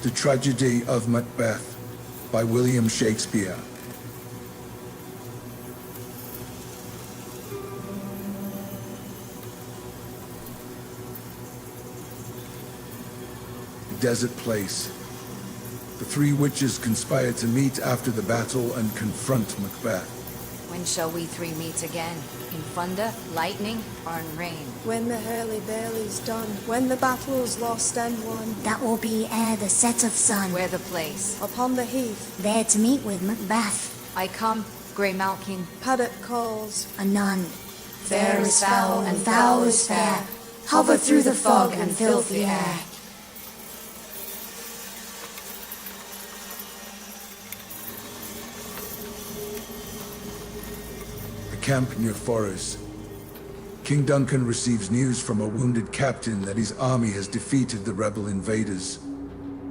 The Tragedy of Macbeth by William Shakespeare. A desert place. The three witches conspire to meet after the battle and confront Macbeth. When shall we three meet again? In thunder, lightning, or in rain? When the hurly-burly's done, when the battle's lost and won. That will be ere the set of sun. Where the place? Upon the heath, There to meet with Macbeth. I come, Grey Malkin. paddock calls. Anon. Fair is foul, and foul is fair. Hover through the fog and filthy air. Camp near Forres. King Duncan receives news from a wounded captain that his army has defeated the rebel invaders.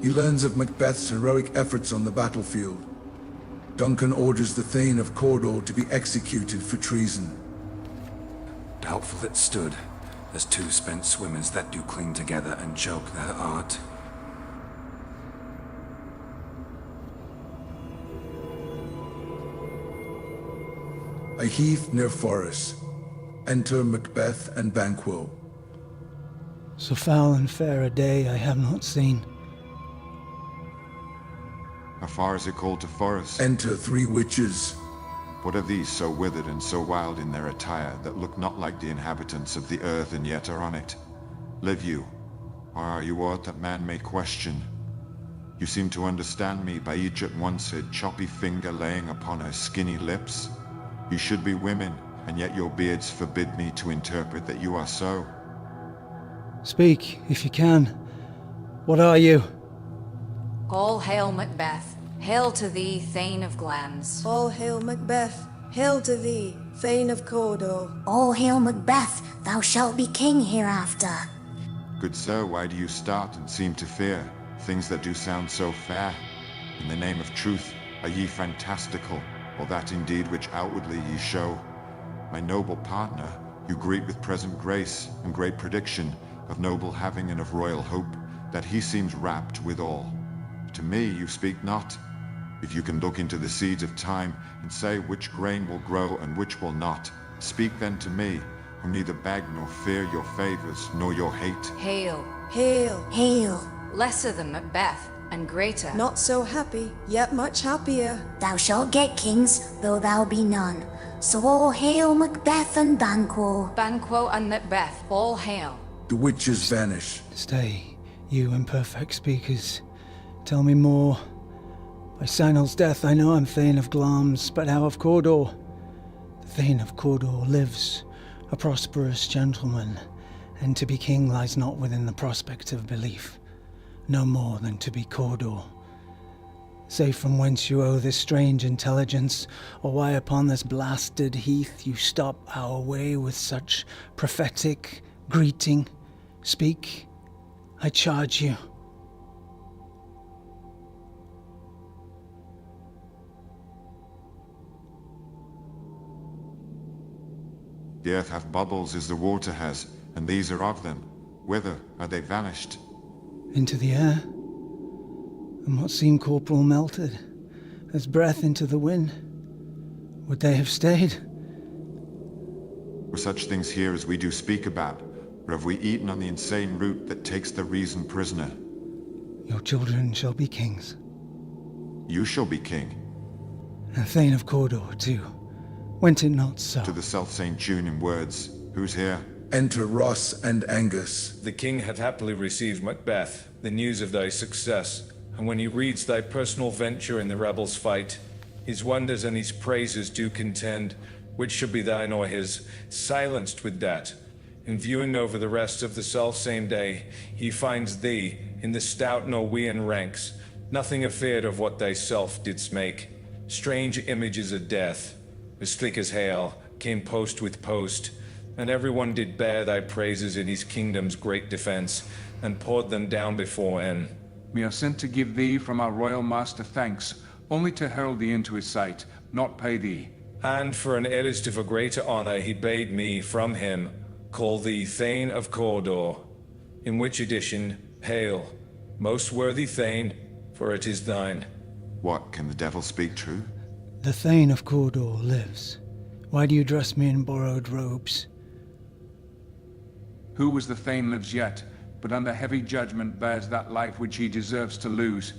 He learns of Macbeth's heroic efforts on the battlefield. Duncan orders the Thane of Cawdor to be executed for treason. Doubtful it stood, as two spent swimmers that do cling together and choke their art. A heath near Forres. Enter Macbeth and Banquo. So foul and fair a day I have not seen. How far is it called to Forres? Enter three witches. What are these so withered and so wild in their attire that look not like the inhabitants of the earth and yet are on it? Live you, or are you aught that man may question? You seem to understand me by each at once her choppy finger laying upon her skinny lips. You should be women, and yet your beards forbid me to interpret that you are so. Speak, if you can. What are you? All hail Macbeth. Hail to thee, Thane of Glamis. All hail Macbeth, hail to thee, Thane of Cawdor. All hail Macbeth, thou shalt be king hereafter. Good sir, why do you start and seem to fear things that do sound so fair? In the name of truth, are ye fantastical, or that indeed which outwardly ye show? My noble partner, you greet with present grace and great prediction of noble having and of royal hope, that he seems rapt withal. To me you speak not. If you can look into the seeds of time and say which grain will grow and which will not, speak then to me, who neither beg nor fear your favors nor your hate. Hail. Hail, Hail, Lesser than Macbeth, and greater. not so happy, yet much happier. thou shalt get kings, though thou be none. So all hail Macbeth and Banquo. Banquo and Macbeth, all hail. The witches vanish. Stay, you imperfect speakers. Tell me more. By Sinel's death I know I'm Thane of Glamis, but how of Cawdor? The Thane of Cawdor lives, a prosperous gentleman, and to be king lies not within the prospect of belief, no more than to be Cawdor. Say from whence you owe this strange intelligence, or why upon this blasted heath you stop our way with such prophetic greeting. Speak, I charge you. The earth hath bubbles as the water has, and these are of them. Whither are they vanished? Into the air, and what seemed corporal melted, as breath into the wind. Would they have stayed? Were such things here as we do speak about, or have we eaten on the insane root that takes the reason prisoner? Your children shall be kings, You shall be king, and Thane of Cawdor too. Went it not so? to the self-same tune in words. Who's here? Enter Ross and Angus. The king hath happily received Macbeth, the news of thy success, and when he reads thy personal venture in the rebels' fight, his wonders and his praises do contend, which should be thine or his, silenced with that. In viewing over the rest of the self-same day, he finds thee in the stout Norwegian ranks, nothing afeard of what thyself didst make. Strange images of death, as slick as hail, came post with post, and everyone did bear thy praises in his kingdom's great defense, and poured them down before En. We are sent to give thee from our royal master thanks, only to herald thee into his sight, not pay thee. And for an edist of a greater honor he bade me, from him, call thee Thane of Cawdor, in which edition, hail. Most worthy Thane, for it is thine. What, can the devil speak true? The Thane of Cawdor lives. Why do you dress me in borrowed robes? Who was the Thane lives yet, but under heavy judgment bears that life which he deserves to lose.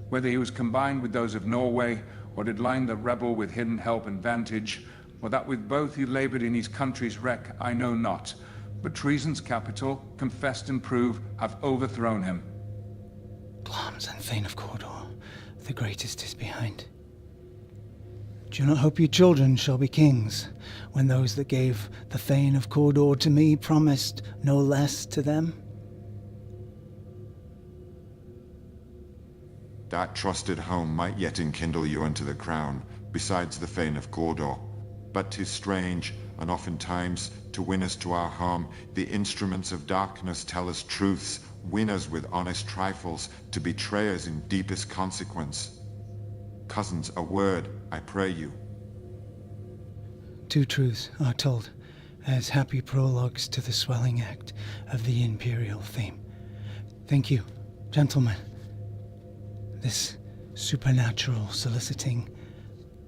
Whether he was combined with those of Norway, or did line the rebel with hidden help and vantage, or that with both he labored in his country's wreck, I know not. But treason's capital, confessed and proved, have overthrown him. Glamis and Thane of Cawdor, the greatest is behind. Do you not hope your children shall be kings, when those that gave the Thane of Cawdor to me promised no less to them? That trusted home might yet enkindle you unto the crown, besides the Thane of Cawdor. But 'tis strange, and oftentimes, to win us to our harm, the instruments of darkness tell us truths, win us with honest trifles, to betray us in deepest consequence. Cousins, a word, I pray you. Two truths are told as happy prologues to the swelling act of the imperial theme. Thank you, gentlemen. This supernatural soliciting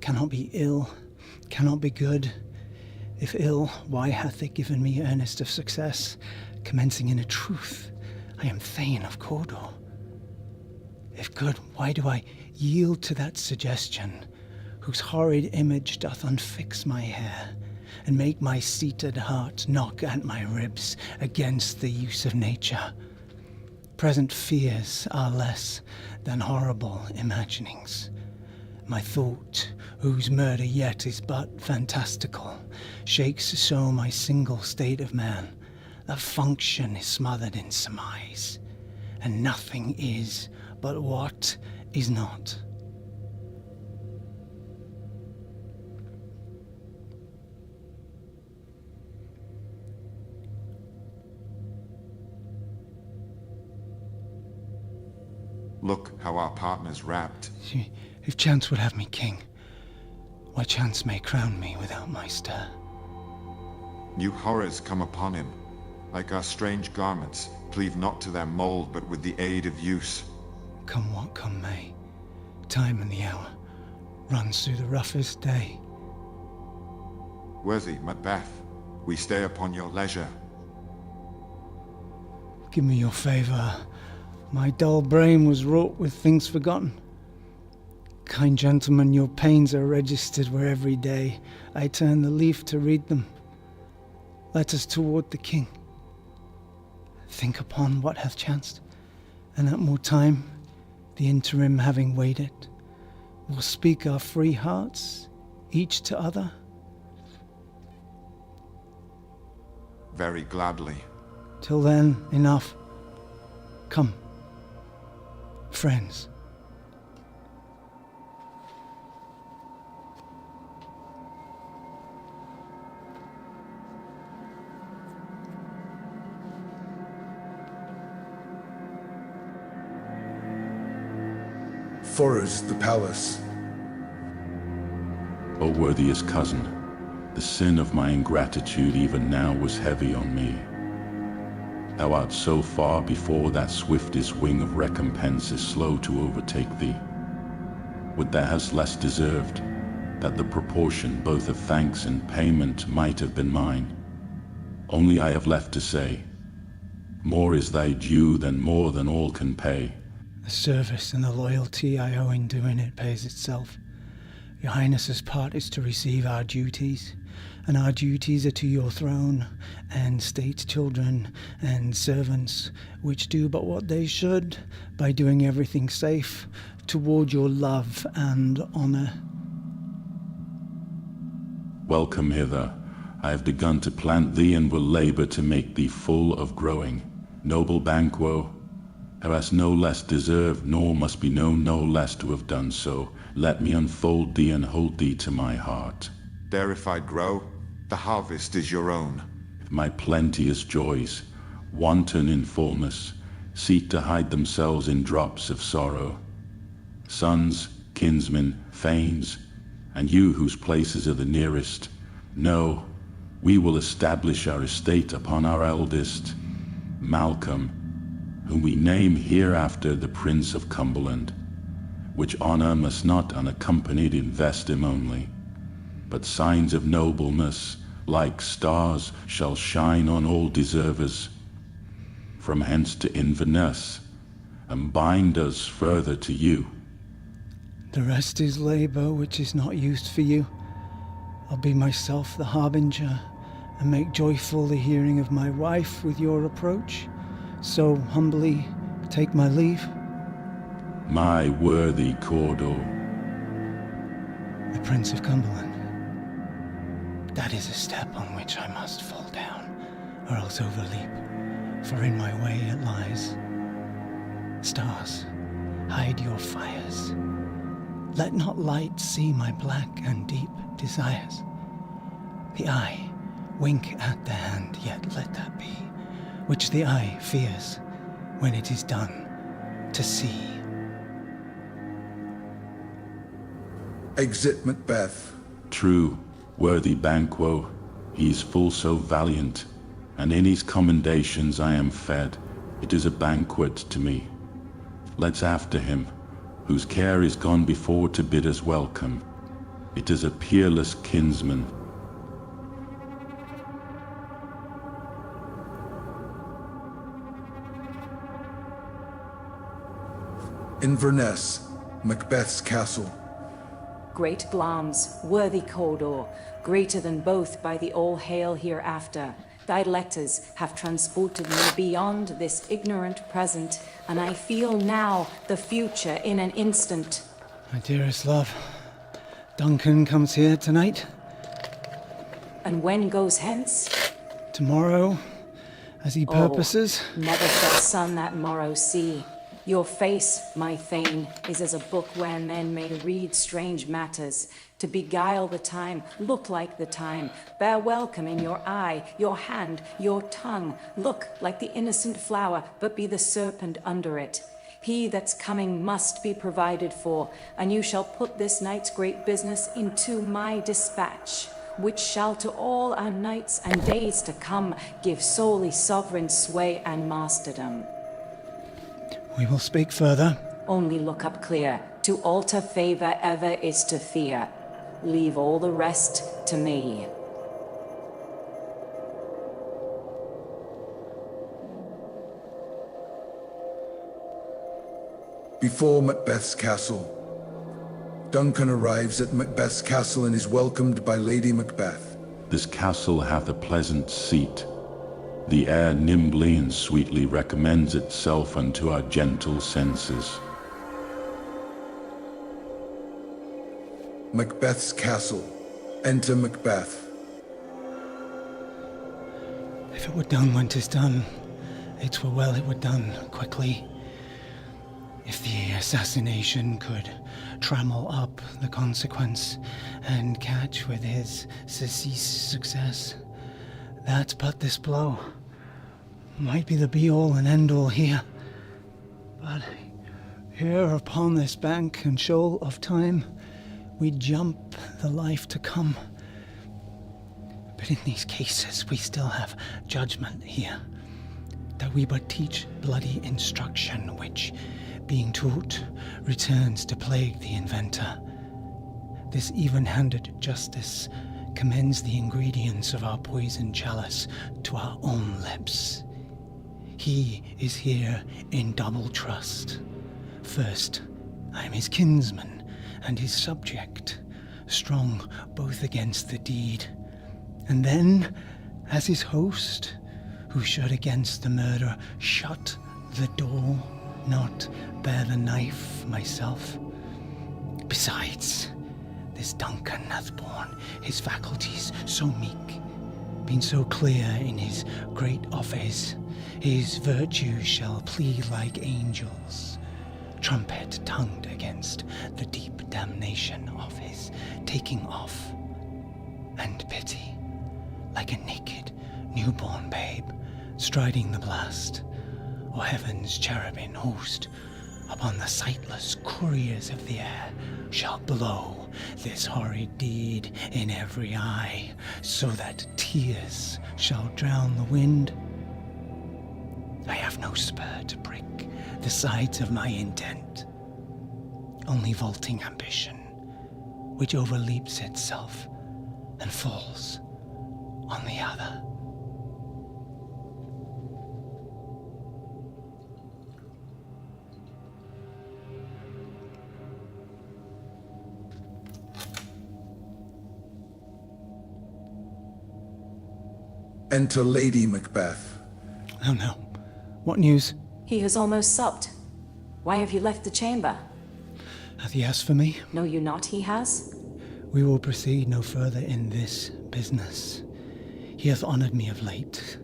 cannot be ill, cannot be good. If ill, why hath it given me earnest of success, commencing in a truth? I am Thane of Cawdor. If good, why do I yield to that suggestion, whose horrid image doth unfix my hair, and make my seated heart knock at my ribs against the use of nature? Present fears are less than horrible imaginings. My thought, whose murder yet is but fantastical, shakes so my single state of man, that function is smothered in surmise, and nothing is but what is not. Look how our partner's wrapped. If chance would have me king, why chance may crown me without my stir. New horrors come upon him. Like our strange garments, cleave not to their mold, but with the aid of use. Come what come may, time and the hour runs through the roughest day. Worthy Macbeth, we stay upon your leisure. Give me your favor. My dull brain was wrought with things forgotten. Kind gentlemen, your pains are registered where every day I turn the leaf to read them. Let us toward the king. Think upon what hath chanced, and at more time, the interim having waited, will speak our free hearts, each to other. Very gladly. Till then, enough. Come, friends. For us, the palace. O worthiest cousin, the sin of my ingratitude even now was heavy on me. Thou art so far before that swiftest wing of recompense is slow to overtake thee. Would thou hast less deserved, that the proportion both of thanks and payment might have been mine. Only I have left to say, more is thy due than more than all can pay. The service and the loyalty I owe in doing it pays itself. Your Highness's part is to receive our duties, and our duties are to your throne, and state children, and servants, which do but what they should, by doing everything safe, toward your love and honour. Welcome hither. I have begun to plant thee and will labour to make thee full of growing. Noble Banquo, thou hast no less deserved, nor must be known no less to have done so. Let me unfold thee and hold thee to my heart. There if I grow, the harvest is your own. If my plenteous joys, wanton in fullness, seek to hide themselves in drops of sorrow. Sons, kinsmen, thanes, and you whose places are the nearest, know, we will establish our estate upon our eldest, Malcolm, whom we name hereafter the Prince of Cumberland, which honor must not unaccompanied invest him only, but signs of nobleness, like stars, shall shine on all deservers, from hence to Inverness, and bind us further to you. The rest is labor which is not used for you. I'll be myself the harbinger, and make joyful the hearing of my wife with your approach. So humbly take my leave. My worthy Cawdor. The Prince of Cumberland. That is a step on which I must fall down, or else overleap, for in my way it lies. Stars, hide your fires. Let not light see my black and deep desires. The eye, wink at the hand, yet let that be, which the eye fears, when it is done, to see. Exit Macbeth. True, worthy Banquo, he is full so valiant, and in his commendations I am fed. It is a banquet to me. Let's after him, whose care is gone before to bid us welcome. It is a peerless kinsman. Inverness, Macbeth's castle. Great Glamis, worthy Cawdor, greater than both by the all-hail hereafter. Thy letters have transported me beyond this ignorant present, and I feel now the future in an instant. My dearest love, Duncan comes here tonight. And when goes hence? Tomorrow, as he purposes. Never shall sun that morrow see. Your face, my Thane, is as a book where men may read strange matters, to beguile the time, look like the time, bear welcome in your eye, your hand, your tongue, look like the innocent flower, but be the serpent under it. He that's coming must be provided for, and you shall put this night's great business into my dispatch, which shall to all our nights and days to come give solely sovereign sway and masterdom. We will speak further. Only look up clear. To alter favor ever is to fear. Leave all the rest to me. Before Macbeth's castle. Duncan arrives at Macbeth's castle and is welcomed by Lady Macbeth. This castle hath a pleasant seat. The air nimbly and sweetly recommends itself unto our gentle senses. Macbeth's castle. Enter Macbeth. If it were done when 'tis done, it were well it were done quickly. If the assassination could trammel up the consequence and catch with his surcease success, that but this blow might be the be-all and end-all here. But here upon this bank and shoal of time, we jump the life to come. But in these cases we still have judgment here, that we but teach bloody instruction, which, being taught, returns to plague the inventor. This even-handed justice commends the ingredients of our poison chalice to our own lips. He is here in double trust. First, I am his kinsman and his subject, strong both against the deed, and then, as his host, who should against the murder shut the door, not bear the knife myself. Besides, this Duncan hath borne his faculties so meek, been so clear in his great office, his virtues shall plead like angels, trumpet-tongued against the deep damnation of his taking off, and pity, like a naked newborn babe striding the blast, or heaven's cherubim host upon the sightless couriers of the air shall blow this horrid deed in every eye, so that tears shall drown the wind. I have no spur to break the sides of my intent. Only vaulting ambition, which overleaps itself and falls on the other. Enter Lady Macbeth. Oh no. What news? He has almost supped. Why have you left the chamber? Hath he asked for me? Know you not he has? We will proceed no further in this business. He hath honoured me of late,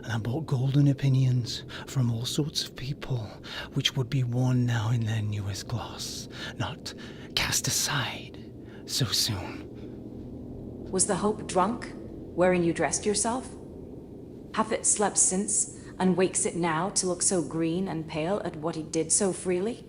and I bought golden opinions from all sorts of people, which would be worn now in their newest gloss, not cast aside so soon. Was the hope drunk, wherein you dressed yourself? Hath it slept since, and wakes it now to look so green and pale at what he did so freely?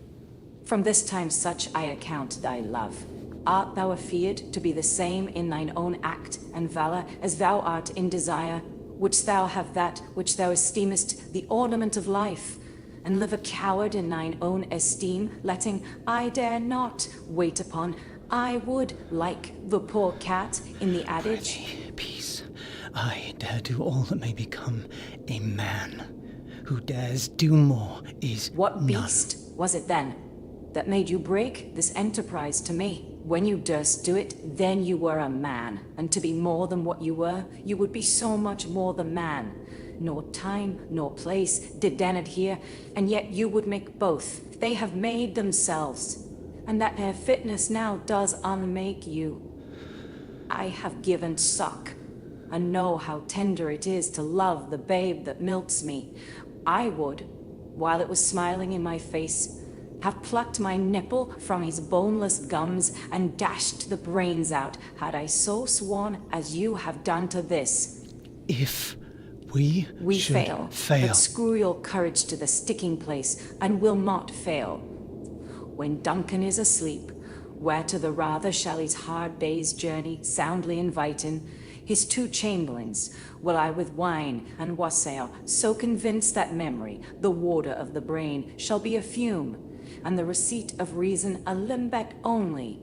From this time such I account thy love. Art thou afeard to be the same in thine own act and valour as thou art in desire? Wouldst thou have that which thou esteemest the ornament of life, and live a coward in thine own esteem, letting I dare not wait upon, I would, like the poor cat in the adage? Peace. I dare do all that may become a man. Who dares do more is What none. beast was it then that made you break this enterprise to me? When you durst do it, then you were a man, and to be more than what you were, you would be so much more the man. Nor time, nor place did then adhere, and yet you would make both. They have made themselves, and that their fitness now does unmake you. I have given suck, and know how tender it is to love the babe that milks me. I would, while it was smiling in my face, have plucked my nipple from his boneless gums and dashed the brains out, had I so sworn as you have done to this. If we should fail. But screw your courage to the sticking place, and will not fail. When Duncan is asleep, where to the rather shall his hard day's journey soundly inviting, his two chamberlains will I with wine and wassail so convince that memory, the warder of the brain, shall be a fume, and the receipt of reason a limbeck only.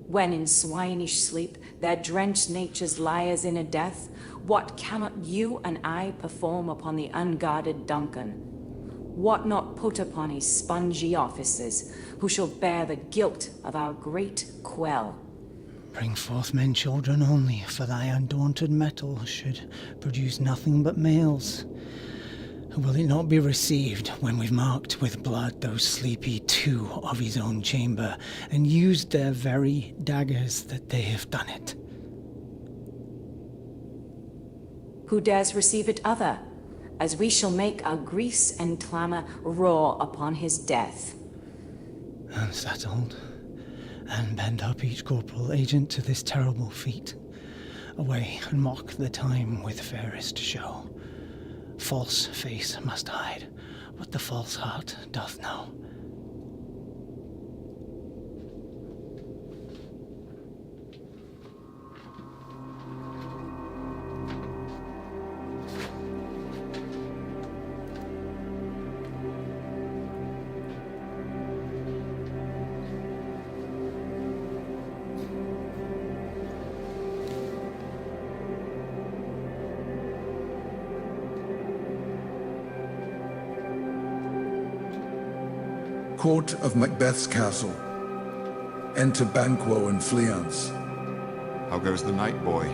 When in swinish sleep their drenched natures lie as in a death, what cannot you and I perform upon the unguarded Duncan? What not put upon his spongy officers, who shall bear the guilt of our great quell? Bring forth men children only, for thy undaunted metal should produce nothing but males. Will it not be received when we've marked with blood those sleepy two of his own chamber, and used their very daggers that they have done it? Who dares receive it other, as we shall make our grease and clamour roar upon his death? And settled, and bend up each corporal agent to this terrible feat. Away and mock the time with fairest show. False face must hide what the false heart doth know. Court of Macbeth's castle. Enter Banquo and Fleance. How goes the night, boy?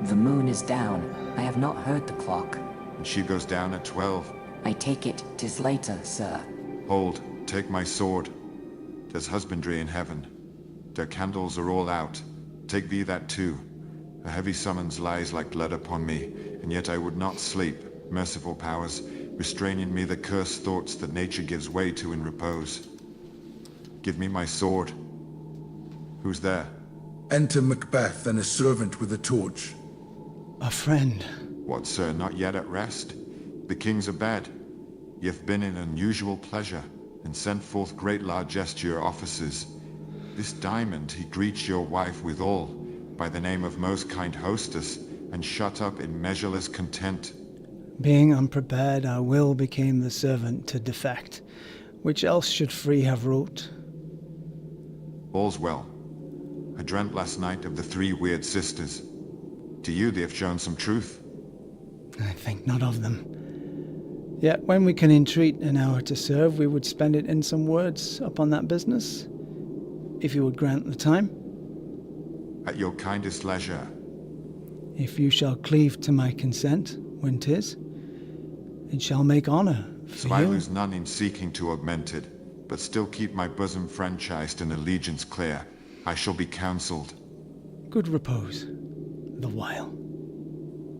The moon is down. I have not heard the clock. And she goes down at 12. I take it 'tis later, sir. Hold, take my sword. There's husbandry in heaven. Their candles are all out. Take thee that too. A heavy summons lies like blood upon me, and yet I would not sleep. Merciful powers, restrain in me the cursed thoughts that nature gives way to in repose. Give me my sword. Who's there? Enter Macbeth and a servant with a torch. A friend. What, sir, not yet at rest? The king's abed. Ye've been in unusual pleasure, and sent forth great largesse to your offices. This diamond he greets your wife withal, by the name of most kind hostess, and shut up in measureless content. Being unprepared, our will became the servant to defect. Which else should free have wrought? All's well. I dreamt last night of the three weird sisters. To you they have shown some truth. I think not of them. Yet when we can entreat an hour to serve, we would spend it in some words upon that business, if you would grant the time. At your kindest leisure. If you shall cleave to my consent, when 'tis, it shall make honour for So you. I lose none in seeking to augment it, but still keep my bosom franchised and allegiance clear. I shall be counselled. Good repose, the while.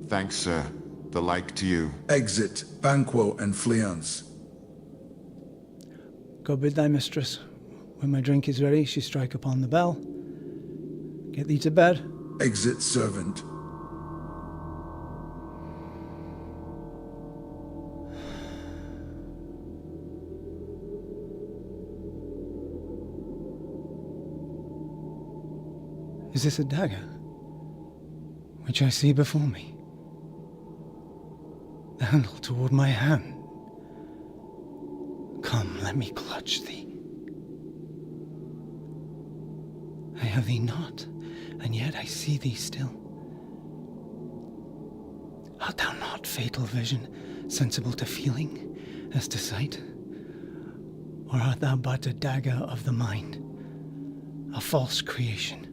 Thanks, sir. The like to you. Exit, Banquo and Fleance. Go bid thy mistress. When my drink is ready, she strike upon the bell. Get thee to bed. Exit, servant. Is this a dagger, which I see before me? The handle toward my hand. Come, let me clutch thee. I have thee not, and yet I see thee still. Art thou not fatal vision, sensible to feeling, as to sight? Or art thou but a dagger of the mind, a false creation,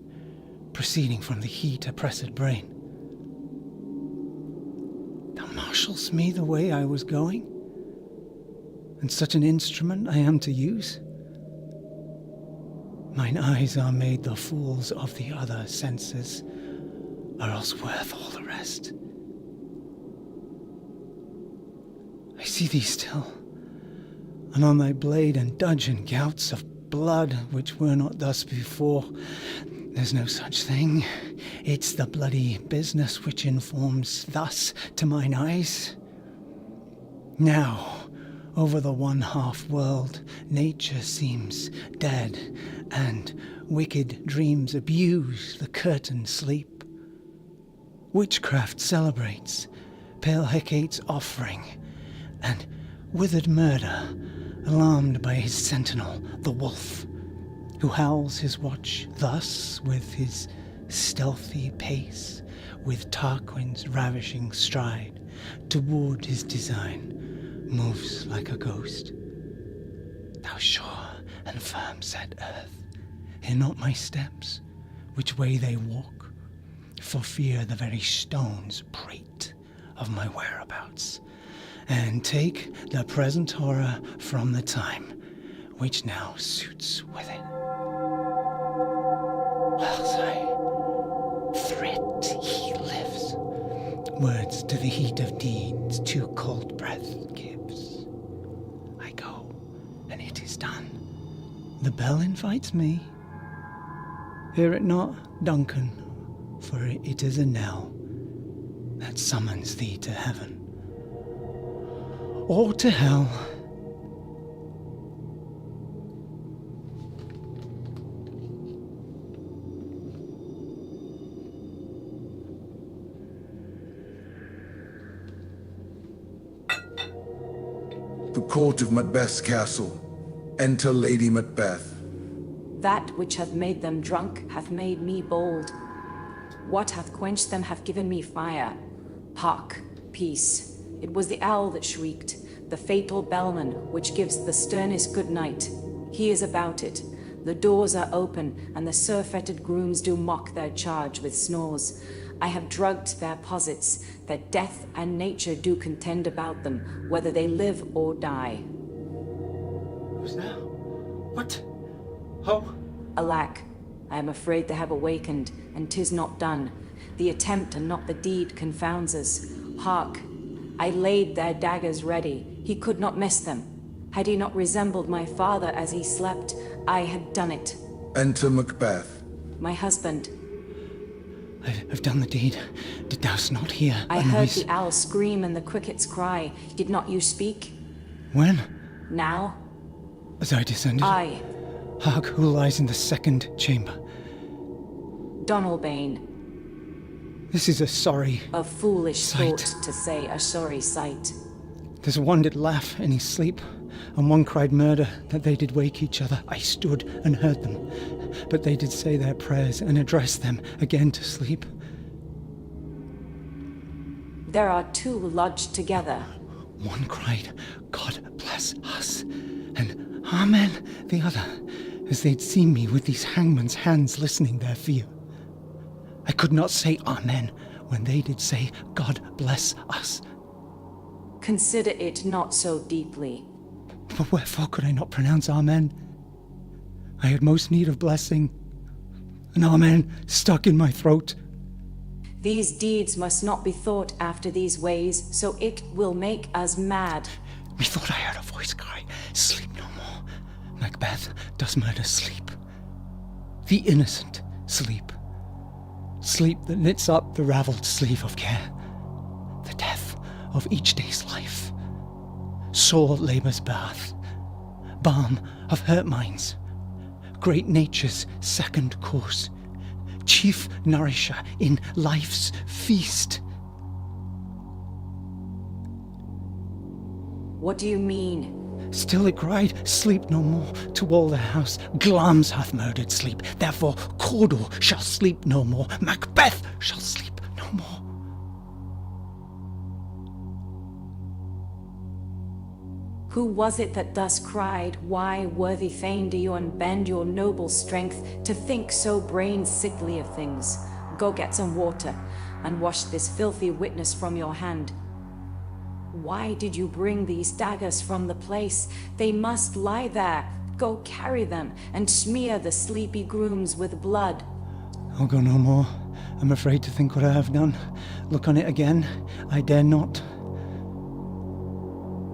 proceeding from the heat oppressed brain? Thou marshals me the way I was going, and such an instrument I am to use? Mine eyes are made the fools of the other senses, or else worth all the rest. I see thee still, and on thy blade and dudgeon gouts of blood which were not thus before. There's no such thing. It's the bloody business which informs thus to mine eyes. Now, over the one-half world, nature seems dead, and wicked dreams abuse the curtained sleep. Witchcraft celebrates, pale Hecate's offering, and withered murder, alarmed by his sentinel, the wolf, who howls his watch thus with his stealthy pace, with Tarquin's ravishing stride, toward his design, moves like a ghost. Thou sure and firm set earth, hear not my steps, which way they walk, for fear the very stones prate of my whereabouts, and take the present horror from the time which now suits with it. Whilst I threat he lives, words to the heat of deeds too cold breath gives. I go, and it is done. The bell invites me. Hear it not, Duncan, for it is a knell that summons thee to heaven, or to hell. The court of Macbeth's castle. Enter Lady Macbeth. That which hath made them drunk hath made me bold. What hath quenched them hath given me fire. Hark, peace. It was the owl that shrieked, the fatal bellman which gives the sternest good night. He is about it. The doors are open, and the surfeited grooms do mock their charge with snores. I have drugged their posits, that death and nature do contend about them, whether they live or die. Who's now? What? Oh? Alack, I am afraid they have awakened, and 'tis not done. The attempt and not the deed confounds us. Hark, I laid their daggers ready. He could not miss them. Had he not resembled my father as he slept, I had done it. Enter Macbeth. My husband. I've done the deed. Did thou not hear? I heard the owl scream and the crickets cry. Did not you speak? When? Now? As I descended? I. Hark, who lies in the second chamber? Donalbain. This is a sorry A foolish sight. thought to say a sorry sight. There's one did laugh in his sleep, and one cried murder, that they did wake each other. I stood and heard them, but they did say their prayers and address them again to sleep. There are two lodged together. One cried, God bless us, and Amen, the other, as they'd seen me with these hangman's hands listening their fear. I could not say Amen when they did say, God bless us. Consider it not so deeply. But wherefore could I not pronounce Amen? I had most need of blessing, and Amen stuck in my throat. These deeds must not be thought after these ways, so it will make us mad. Methought I heard a voice cry, sleep no more. Macbeth does murder sleep. The innocent sleep. Sleep that knits up the ravelled sleeve of care. The death of each day's life. Sore labour's bath. Balm of hurt minds. Great nature's second course. Chief nourisher in life's feast. What do you mean? Still it cried, sleep no more, to all the house. Glamis hath murdered sleep, therefore Cawdor shall sleep no more. Macbeth shall sleep no more. Who was it that thus cried? Why, worthy Thane, do you unbend your noble strength to think so brain-sickly of things? Go get some water, and wash this filthy witness from your hand. Why did you bring these daggers from the place? They must lie there. Go carry them, and smear the sleepy grooms with blood. I'll go no more. I'm afraid to think what I have done. Look on it again. I dare not.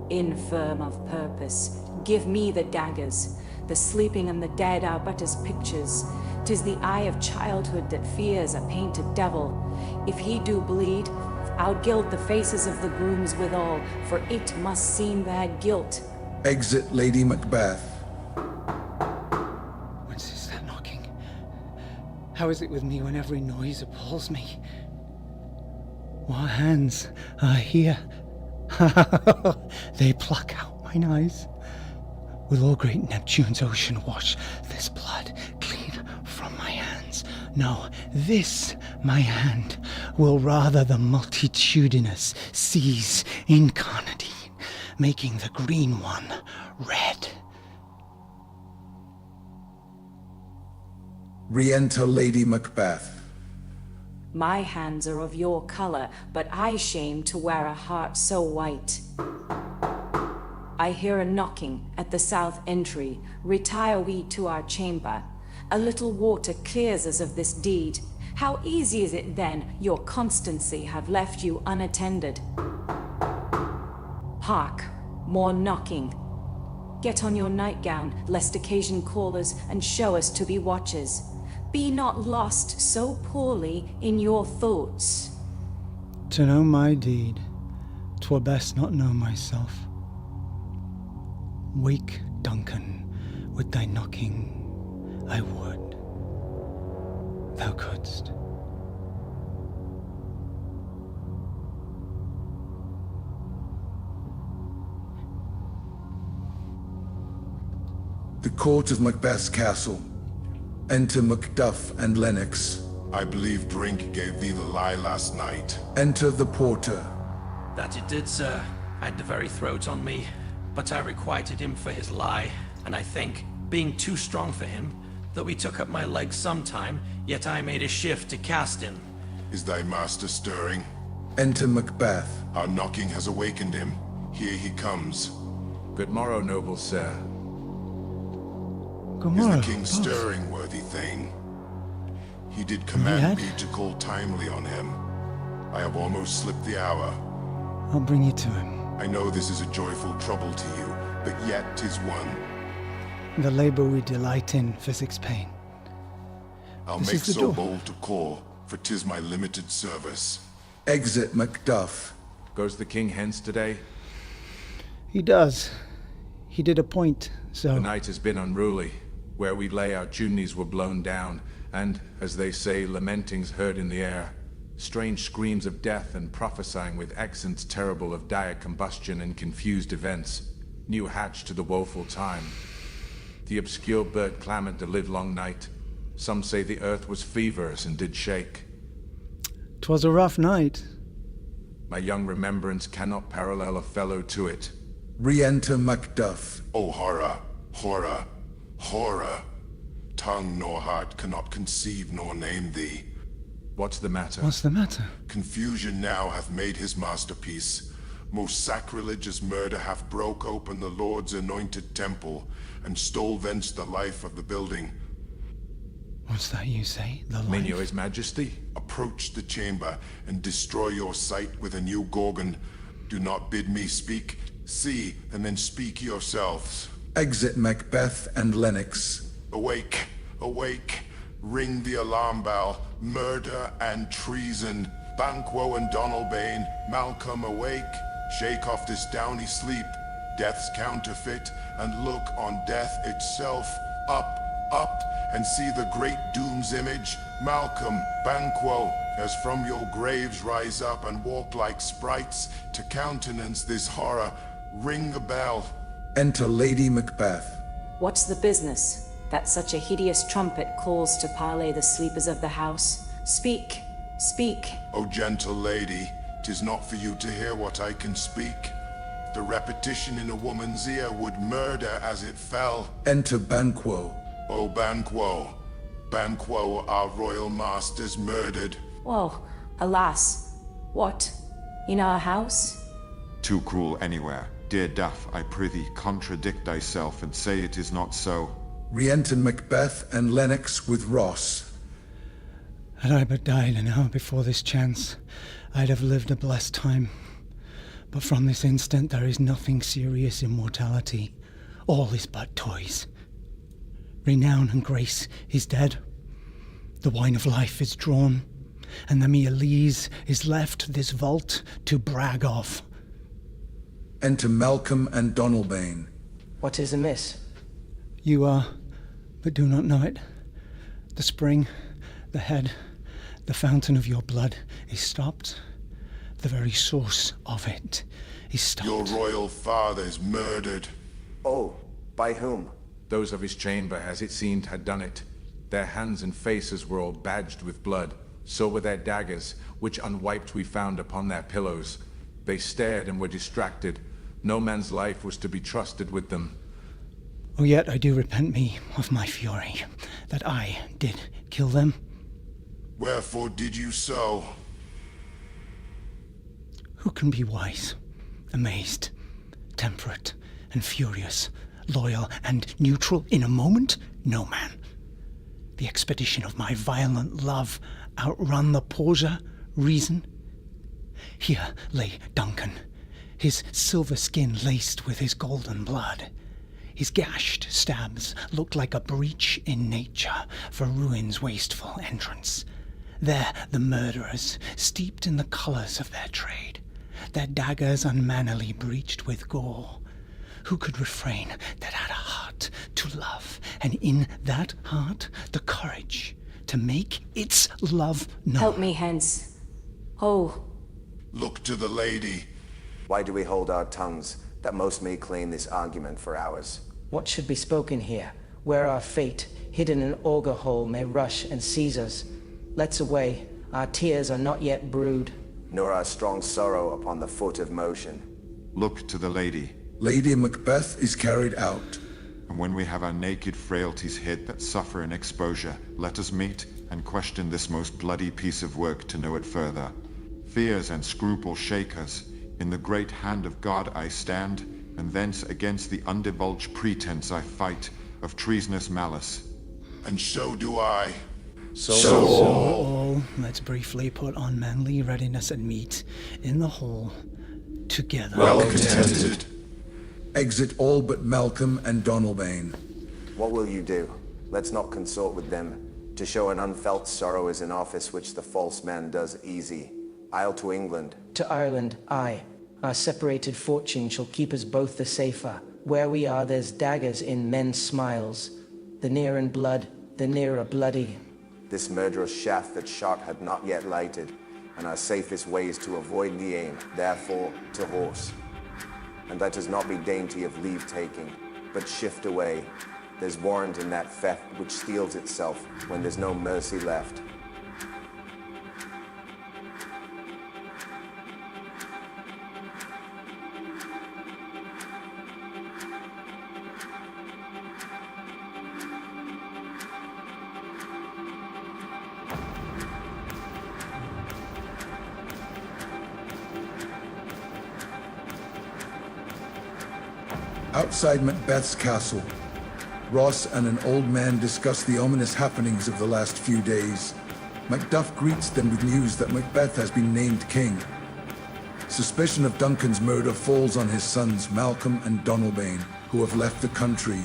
Infirm of purpose, give me the daggers. The sleeping and the dead are but as pictures. 'Tis the eye of childhood that fears a painted devil. If he do bleed, I'll gild the faces of the grooms withal, for it must seem their guilt. Exit Lady Macbeth. Whence is that knocking? How is it with me when every noise appalls me? What hands are here? They pluck out mine eyes. Will all great Neptune's ocean wash this blood clean from my hands? No, this my hand will rather the multitudinous seas incarnadine, making the green one red. Re-enter Lady Macbeth. My hands are of your color, but I shame to wear a heart so white. I hear a knocking at the south entry. Retire we to our chamber. A little water clears us of this deed. How easy is it then your constancy have left you unattended? Hark, more knocking. Get on your nightgown, lest occasion call us and show us to be watchers. Be not lost so poorly in your thoughts. To know my deed, 'twere best not know myself. Wake, Duncan, with thy knocking, I would. Thou couldst. The court of Macbeth's castle. Enter Macduff and Lennox. I believe Brink gave thee the lie last night. Enter the porter. That it did, sir. I'd the very throat on me. But I requited him for his lie, and I think, being too strong for him, though he took up my legs sometime, yet I made a shift to cast him. Is thy master stirring? Enter Macbeth. Our knocking has awakened him. Here he comes. Good morrow, noble sir. Good Is morrow, the king boss. stirring, worthy Thane? He did command me to call timely on him. I have almost slipped the hour. I'll bring you to him. I know this is a joyful trouble to you, but yet 'tis one. The labor we delight in physics pain. I'll This make is the so door. bold to call, for 'tis my limited service. Exit Macduff. Goes the king hence today? He does. He did appoint, so... The night has been unruly. Where we lay our chimneys were blown down, and, as they say, lamentings heard in the air. Strange screams of death and prophesying with accents terrible of dire combustion and confused events. New hatch to the woeful time. The obscure bird clamored the livelong night. Some say the earth was fevers and did shake. 'Twas a rough night. My young remembrance cannot parallel a fellow to it. Re-enter Macduff. O horror, horror, horror. Tongue nor heart cannot conceive nor name thee. What's the matter? What's the matter? Confusion now hath made his masterpiece. Most sacrilegious murder hath broke open the Lord's anointed temple, and stole thence the life of the building. What's that you say? The life? Mean you, His Majesty? Approach the chamber, and destroy your sight with a new Gorgon. Do not bid me speak. See, and then speak yourselves. Exit Macbeth and Lennox. Awake, awake. Ring the alarm bell. Murder and treason. Banquo and Donalbain. Malcolm, awake. Shake off this downy sleep. Death's counterfeit, and look on death itself. Up, up, and see the great doom's image. Malcolm, Banquo, as from your graves rise up and walk like sprites to countenance this horror. Ring the bell. Enter Lady Macbeth. What's the business that such a hideous trumpet calls to parley the sleepers of the house? Speak, speak. O gentle lady, 'tis not for you to hear what I can speak. The repetition in a woman's ear would murder as it fell. Enter Banquo. O Banquo, Banquo, our royal master's murdered. Whoa, alas. What? In our house? Too cruel anywhere. Dear Duff, I prithee, contradict thyself and say it is not so. Re-enter Macbeth and Lennox with Ross. Had I but died an hour before this chance, I'd have lived a blessed time. But from this instant there is nothing serious in mortality. All is but toys. Renown and grace is dead. The wine of life is drawn, and the mere lees is left this vault to brag of. Enter Malcolm and Donalbain. What is amiss? You are, but do not know it. The spring, the head, the fountain of your blood is stopped. The very source of it is stopped. Your royal father is murdered. Oh, by whom? Those of his chamber, as it seemed, had done it. Their hands and faces were all badged with blood. So were their daggers, which unwiped we found upon their pillows. They stared and were distracted. No man's life was to be trusted with them. Oh, yet I do repent me of my fury, that I did kill them. Wherefore did you so? Who can be wise, amazed, temperate, and furious, loyal and neutral in a moment? No man. The expedition of my violent love outrun the pauser, reason. Here lay Duncan, his silver skin laced with his golden blood. His gashed stabs looked like a breach in nature for ruin's wasteful entrance. There the murderers, steeped in the colours of their trade, their daggers unmannily breached with gore. Who could refrain that had a heart to love, and in that heart the courage to make its love known? Help me hence. Oh. Look to the lady. Why do we hold our tongues, that most may claim this argument for ours? What should be spoken here, where our fate, hidden in auger hole, may rush and seize us? Let's away, our tears are not yet brewed. Nor our strong sorrow upon the foot of motion. Look to the lady. Lady Macbeth is carried out. And when we have our naked frailties hid that suffer in exposure, let us meet and question this most bloody piece of work to know it further. Fears and scruples shake us. In the great hand of God I stand, and thence against the undivulged pretense I fight of treasonous malice. And so do I. So all, let's briefly put on manly readiness and meet in the hall together. Well contented. Exit all but Malcolm and Donalbain. What will you do? Let's not consort with them. To show an unfelt sorrow is an office which the false man does easy. I'll to England. To Ireland, aye. Our separated fortune shall keep us both the safer. Where we are, there's daggers in men's smiles. The near in blood, the nearer bloody. This murderous shaft that shot had not yet lighted, and our safest way is to avoid the aim, therefore to horse. And let us not be dainty of leave-taking, but shift away. There's warrant in that theft which steals itself when there's no mercy left. Outside Macbeth's castle, Ross and an old man discuss the ominous happenings of the last few days. Macduff greets them with news that Macbeth has been named king. Suspicion of Duncan's murder falls on his sons Malcolm and Donalbain, who have left the country.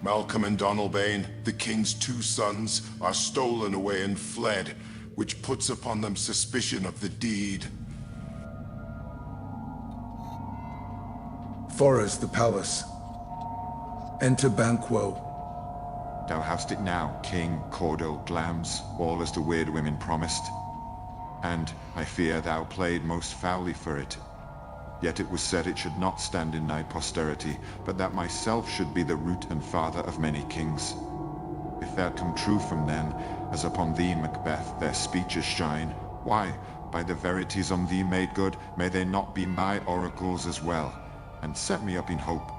Malcolm and Donalbain, the king's two sons, are stolen away and fled, which puts upon them suspicion of the deed. Forres, the palace. Enter Banquo. Thou hast it now, King Cordo Glams, all as the weird women promised. And I fear thou played most foully for it. Yet it was said it should not stand in thy posterity, but that myself should be the root and father of many kings. If there come true from then, as upon thee, Macbeth, their speeches shine, why, by the verities on thee made good, may they not be my oracles as well? And set me up in hope,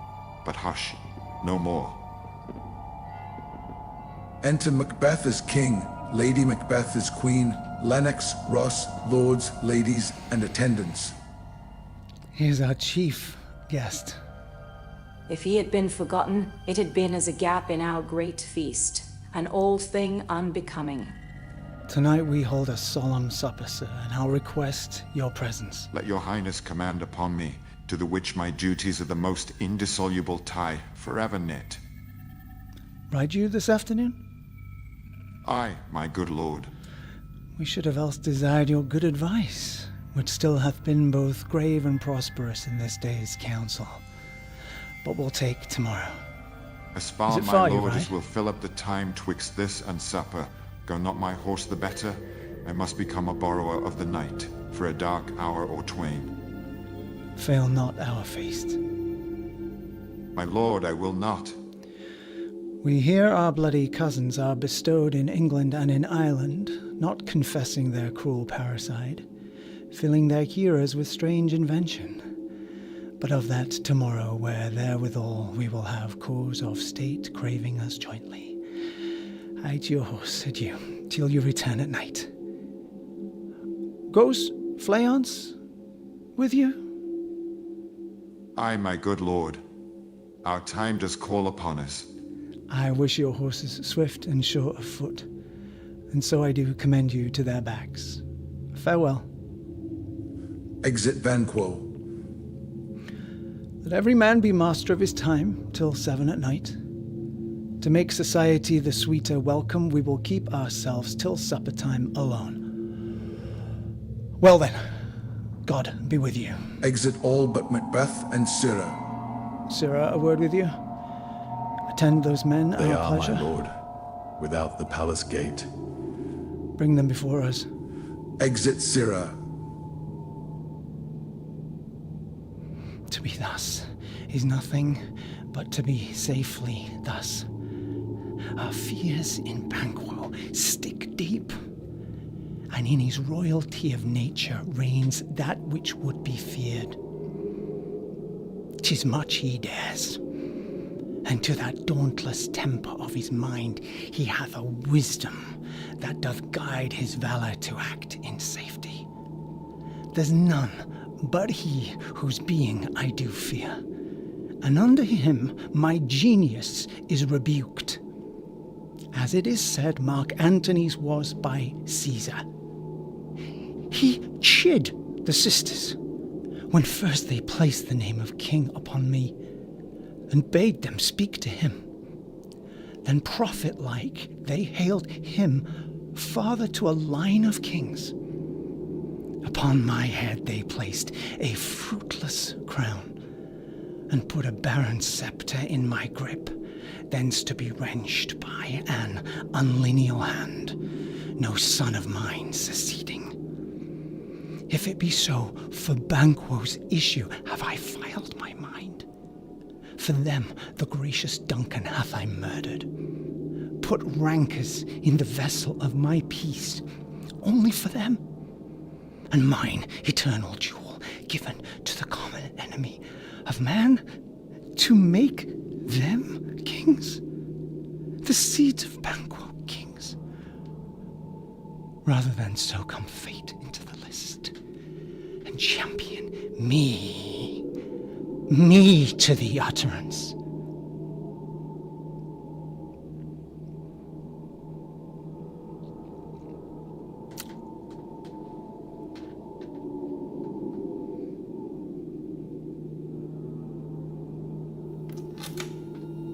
but hush, no more. Enter Macbeth as king, Lady Macbeth as queen, Lennox, Ross, lords, ladies, and attendants. He is our chief guest. If he had been forgotten, it had been as a gap in our great feast, an old thing unbecoming. Tonight we hold a solemn supper, sir, and I'll request your presence. Let your highness command upon me, to the which my duties are the most indissoluble tie, forever knit. Ride you this afternoon? Aye, my good lord. We should have else desired your good advice, which still hath been both grave and prosperous in this day's council. But we'll take tomorrow. As far, my far, lord, right? as will fill up the time twixt this and supper, go not my horse the better, I must become a borrower of the night, for a dark hour or twain. Fail not our feast. My lord, I will not. We hear our bloody cousins are bestowed in England and in Ireland, not confessing their cruel parricide, filling their hearers with strange invention. But of that tomorrow, where therewithal we will have cause of state craving us jointly. Hide your horse, adieu, till you return at night. Goes Fleance with you? Aye, my good lord. Our time does call upon us. I wish your horses swift and sure of foot, and so I do commend you to their backs. Farewell. Exit Banquo. Let every man be master of his time till 7 at night. To make society the sweeter welcome, we will keep ourselves till supper time alone. Well then, God be with you. Exit all but Macbeth and Sirrah. Sirrah, a word with you. Attend those men, They our are, pleasure. my lord, without the palace gate. Bring them before us. Exit Sirrah. To be thus is nothing but to be safely thus. Our fears in Banquo stick deep, and in his royalty of nature reigns that which would be feared. 'Tis much he dares, and to that dauntless temper of his mind he hath a wisdom that doth guide his valor to act in safety. There's none but he whose being I do fear, and under him my genius is rebuked. As it is said, Mark Antony's was by Caesar. He chid the sisters when first they placed the name of king upon me, and bade them speak to him. Then prophet-like they hailed him father to a line of kings. Upon my head they placed a fruitless crown, and put a barren scepter in my grip, thence to be wrenched by an unlineal hand. no son of mine seceding. If it be so, for Banquo's issue have I filed my mind. For them the gracious Duncan hath I murdered, put rancors in the vessel of my peace, only for them, and mine eternal jewel given to the common enemy of man, to make them kings, the seeds of Banquo kings. Rather than so come fate into the list, and champion me to the utterance.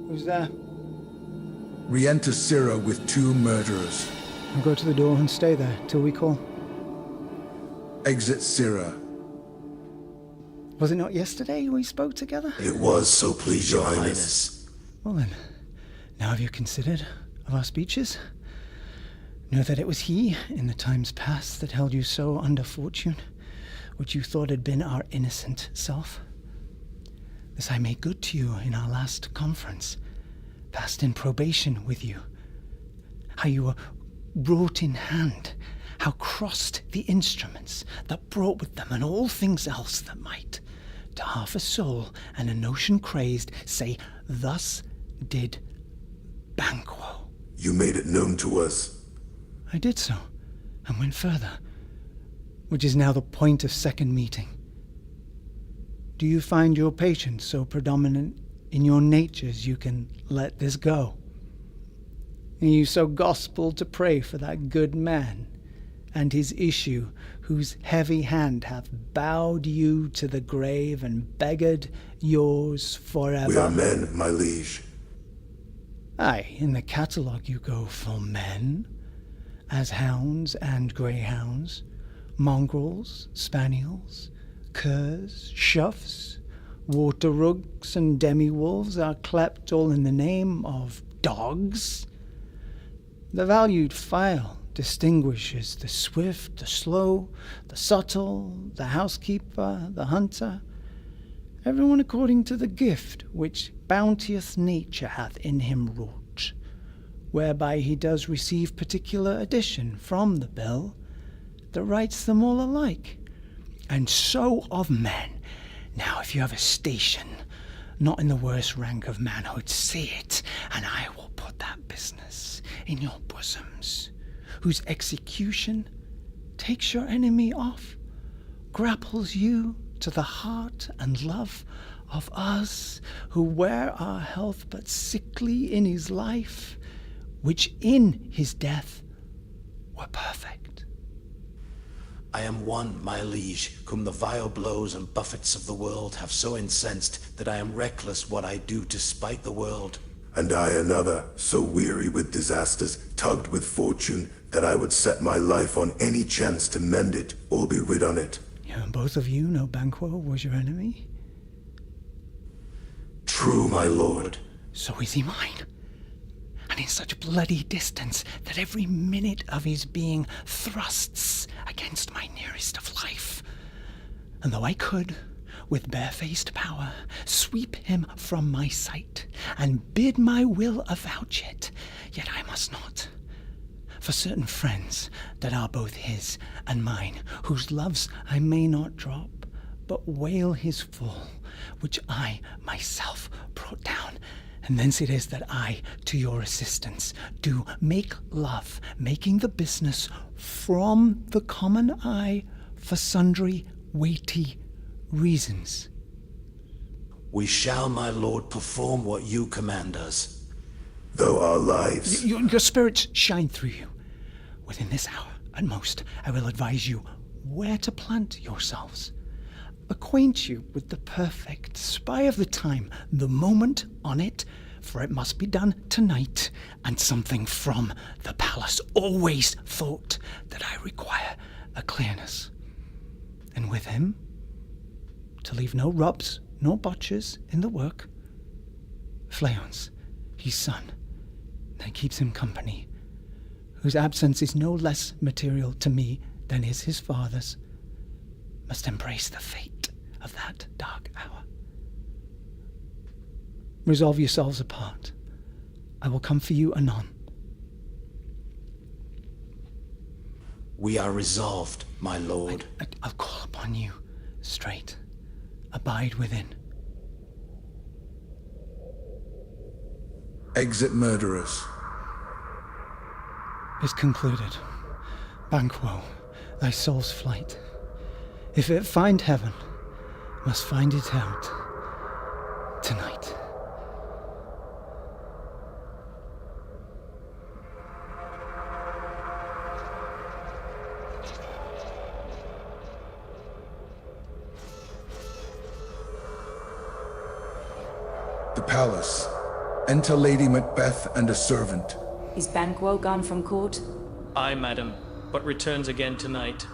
Who's there? Re-enter Sirrah with 2 murderers. I'll go to the door and stay there till we call. Exit Sirrah. Was it not yesterday we spoke together? It was, so please your highness. Well then, now have you considered of our speeches? Know that it was he, in the times past, that held you so under fortune, which you thought had been our innocent self. This I made good to you in our last conference, passed in probation with you. How you were wrought in hand, how crossed the instruments that brought with them and all things else that might, to half a soul and a notion crazed, say, thus did Banquo. You made it known to us. I did so, and went further, which is now the point of second meeting. Do you find your patience so predominant in your natures you can let this go? Are you so gospel to pray for that good man and his issue, whose heavy hand hath bowed you to the grave and beggared yours forever? We are men, my liege. Aye, in the catalogue you go for men, as hounds and greyhounds, mongrels, spaniels, curs, choughs, water rugs and demi-wolves are clept all in the name of dogs. The valued file distinguishes the swift, the slow, the subtle, the housekeeper, the hunter, everyone according to the gift which bounteous nature hath in him wrought, whereby he does receive particular addition from the bill that writes them all alike. And so of men. Now if you have a station, not in the worst rank of manhood, say it, and I will put that business in your bosoms, whose execution takes your enemy off, grapples you to the heart and love of us, who wear our health but sickly in his life, which in his death were perfect. I am one, my liege, whom the vile blows and buffets of the world have so incensed that I am reckless what I do to spite the world. And I another, so weary with disasters, tugged with fortune, that I would set my life on any chance to mend it or be rid on it. You and both of you know Banquo was your enemy? True, my lord. So is he mine. And in such bloody distance that every minute of his being thrusts against my nearest of life. And though I could, with barefaced power, sweep him from my sight, and bid my will avouch it, yet I must not. For certain friends that are both his and mine, whose loves I may not drop, but wail his fall, which I myself brought down. And thence it is that I, to your assistance, do make love, making the business from the common eye for sundry weighty reasons. We shall, my lord, perform what you command us. Though our lives... Your spirits shine through you. Within this hour, at most, I will advise you where to plant yourselves. Acquaint you with the perfect spy of the time, the moment on it, for it must be done tonight, and something from the palace. Always thought that I require a clearness. And with him, to leave no rubs nor botches in the work, Fleance, his son, that keeps him company, whose absence is no less material to me than is his father's, must embrace the fate of that dark hour. Resolve yourselves apart. I will come for you anon. We are resolved, my lord. I'll call upon you straight. Abide within. Exit murderers. Is concluded. Banquo, thy soul's flight, if it find heaven, must find it out tonight. The palace. Enter Lady Macbeth and a servant. Is Banquo gone from court? Aye, madam, but returns again tonight.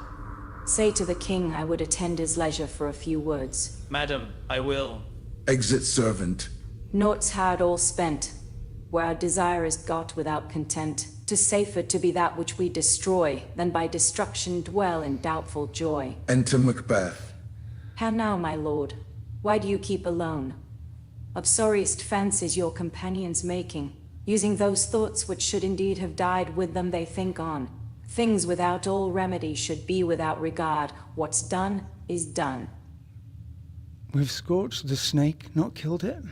Say to the king I would attend his leisure for a few words. Madam, I will. Exit servant. Naught's hard all spent, where our desire is got without content. 'Tis safer to be that which we destroy, than by destruction dwell in doubtful joy. Enter Macbeth. How now, my lord? Why do you keep alone? Of sorriest fancies your companions making, using those thoughts which should indeed have died with them they think on. Things without all remedy should be without regard. What's done is done. We've scorched the snake, not killed it.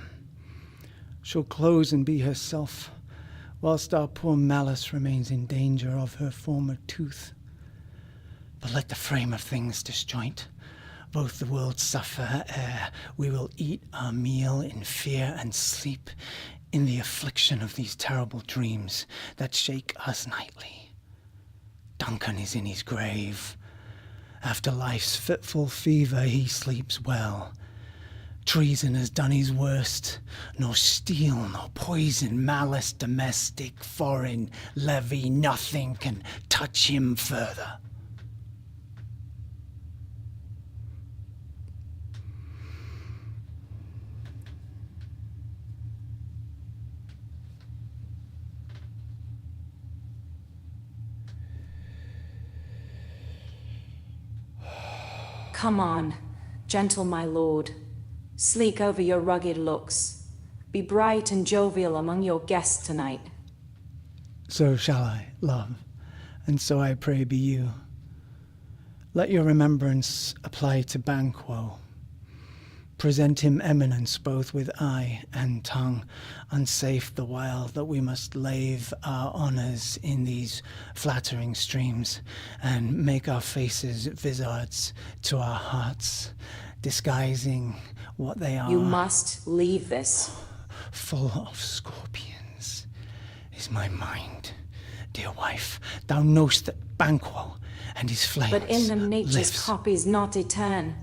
She'll close and be herself, whilst our poor Malice remains in danger of her former tooth. But let the frame of things disjoint. Both the worlds suffer ere we will eat our meal in fear and sleep in the affliction of these terrible dreams that shake us nightly. Duncan is in his grave. After life's fitful fever he sleeps well. Treason has done his worst, nor steel, nor poison, malice, domestic, foreign, levy, nothing can touch him further. Come on, gentle my lord. Sleek over your rugged looks. Be bright and jovial among your guests tonight. So shall I, love, and so I pray be you. Let your remembrance apply to Banquo. Present him eminence both with eye and tongue, unsafe the while that we must lave our honours in these flattering streams, and make our faces vizards to our hearts, disguising what they are. You must leave this. Full of scorpions is my mind, dear wife. Thou know'st that Banquo and his flames But in them nature's lives. copies not etern.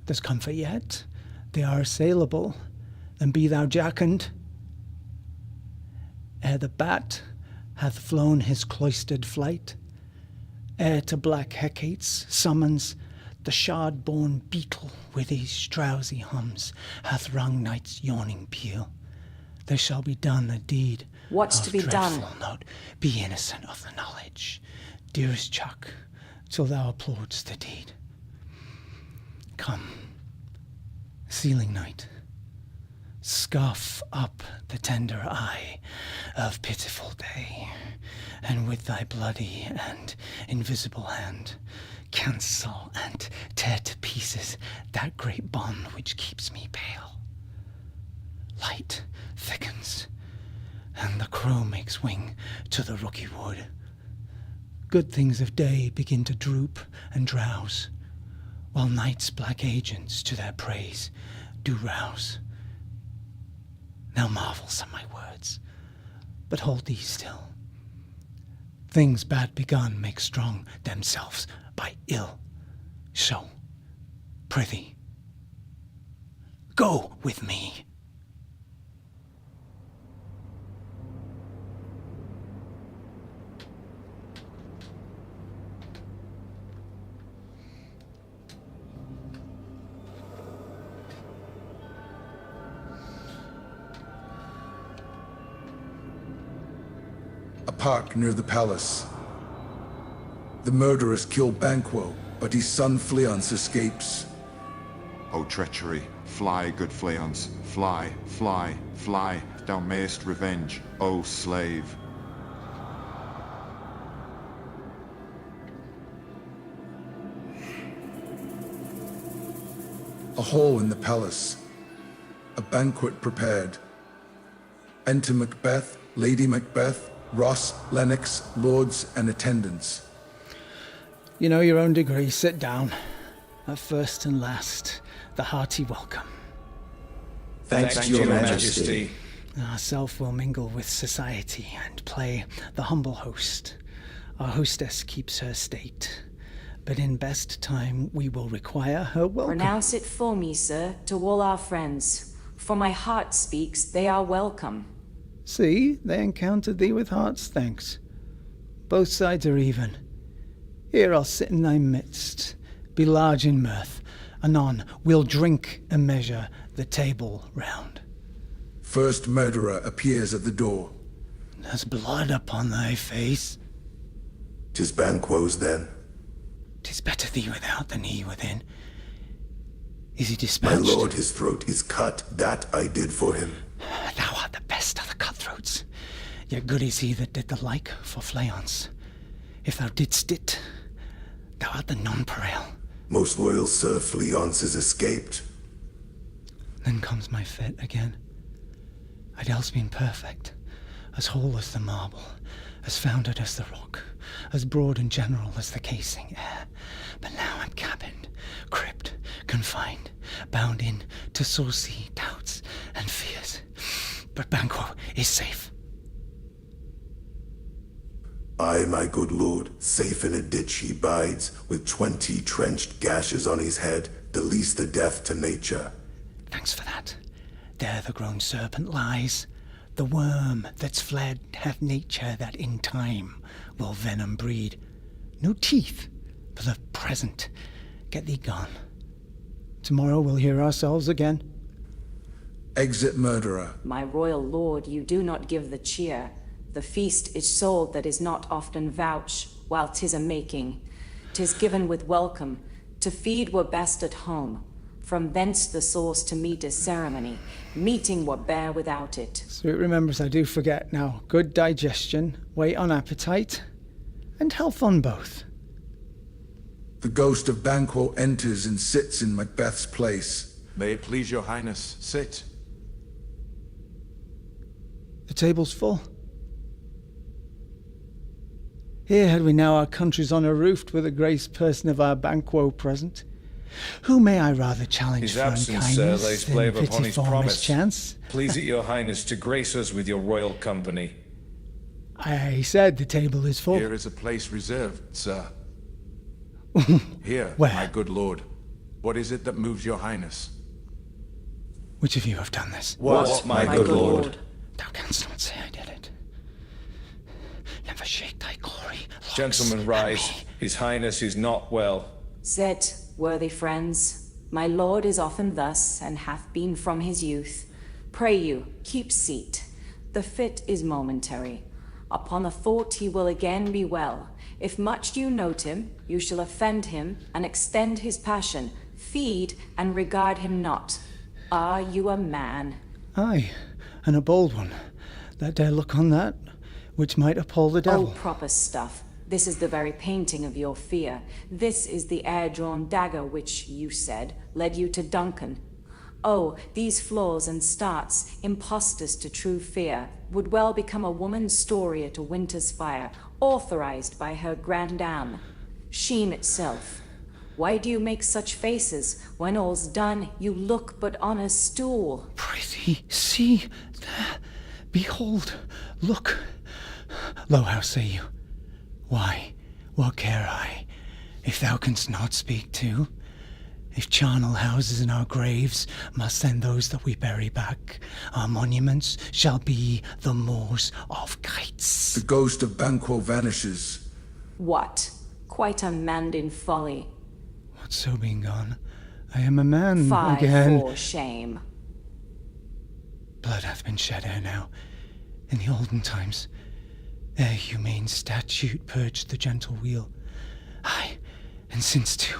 There's comfort yet. They are assailable. Then be thou jocund. Ere the bat hath flown his cloistered flight, ere to black Hecate's summons the shard-born beetle with his drowsy hums hath rung night's yawning peal, there shall be done a deed. What's of to be dreadful done? Note. Be innocent of the knowledge, dearest Chuck, till thou applaudst the deed. Come, sealing night, scarf up the tender eye of pitiful day, and with thy bloody and invisible hand cancel and tear to pieces that great bond which keeps me pale. Light thickens, and the crow makes wing to the rooky wood. Good things of day begin to droop and drowse, while night's black agents to their praise do rouse. Now marvels at my words, but hold thee still. Things bad begun make strong themselves by ill. So, prithee, go with me. A park near the palace. The murderers kill Banquo, but his son Fleance escapes. O treachery, fly, good Fleance, fly, fly, fly, thou mayest revenge, O slave. A hall in the palace. A banquet prepared. Enter Macbeth, Lady Macbeth, Ross, Lennox, lords and attendants. You know your own degree, sit down. At first and last, the hearty welcome. Thanks to your majesty. Ourself will mingle with society and play the humble host. Our hostess keeps her state, but in best time we will require her welcome. Pronounce it for me, sir, to all our friends. For my heart speaks, they are welcome. See, they encountered thee with heart's thanks. Both sides are even. Here I'll sit in thy midst, be large in mirth. Anon we'll drink and measure the table round. First murderer appears at the door. There's blood upon thy face. 'Tis Banquo's then. 'Tis better thee without than he within. Is he My dispatched? lord, his throat is cut. That I did for him. Thou art the best of the cutthroats. Yet good is he that did the like for Fleance. If thou didst it, thou art the nonpareil. Most loyal Sir Fleance is escaped. Then comes my fit again. I'd else been perfect, as whole as the marble, as founded as the rock, as broad and general as the casing air. But now I'm cabined, cribbed, confined, bound in to saucy doubts and fears. But Banquo is safe. Aye, my good lord, safe in a ditch he bides, with 20 trenched gashes on his head, the least a death to nature. Thanks for that. There the grown serpent lies. The worm that's fled hath nature that in time will venom breed. No teeth for the present. Get thee gone. Tomorrow we'll hear ourselves again. Exit murderer. My royal lord, you do not give the cheer. The feast is sold that is not often vouch, while 'tis a making. 'Tis given with welcome. To feed were best at home. From thence the source to meet is ceremony. Meeting were bare without it. Sweet remembrance, I do forget now. Good digestion, weight on appetite, and health on both. The ghost of Banquo enters and sits in Macbeth's place. May it please your highness, sit. The table's full. Here had we now our country's honour roofed with a grace person of our Banquo present. Who may I rather challenge His for absence, unkindness sir, lays than blame upon pity his for promise. mischance? Please it your highness to grace us with your royal company. I said the table is full. Here is a place reserved, sir. Here, Where? my good lord. What is it that moves your highness? Which of you have done this? What, my good lord? Thou canst not say I did it. Never shake thy glory. looks Gentlemen, at rise. me. His highness is not well. Sit, worthy friends. My lord is often thus, and hath been from his youth. Pray you, keep seat. The fit is momentary. Upon a thought he will again be well. If much you note him, you shall offend him, and extend his passion. Feed, and regard him not. Are you a man? Aye, and a bold one, that dare look on that which might appall the devil. Oh, proper stuff. This is the very painting of your fear. This is the air-drawn dagger which, you said, led you to Duncan. Oh, these flaws and starts, impostors to true fear, would well become a woman's story at a winter's fire, authorized by her grandame. Sheen itself. Why do you make such faces? When all's done, you look but on a stool. Prithee, see, there, behold, look. Lo, how say you? Why, what care I, if thou canst not speak too? If charnel houses in our graves must send those that we bury back, our monuments shall be the moors of kites. The ghost of Banquo vanishes. What? Quite a man in folly. What's so being gone? I am a man Fie again. for shame. Blood hath been shed ere now, in the olden times. Their humane statute purged the gentle wheel. Aye, and since too,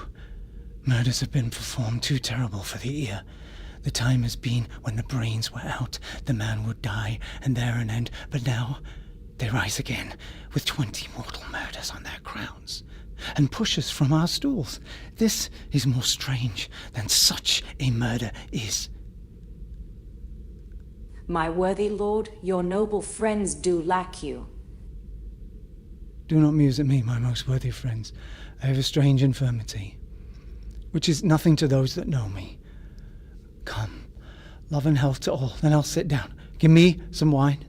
murders have been performed too terrible for the ear. The time has been when the brains were out, the man would die, and there an end. But now, they rise again, with 20 mortal murders on their crowns, and push us from our stools. This is more strange than such a murder is. My worthy lord, your noble friends do lack you. Do not muse at me, my most worthy friends. I have a strange infirmity, which is nothing to those that know me. Come, love and health to all. Then I'll sit down. Give me some wine.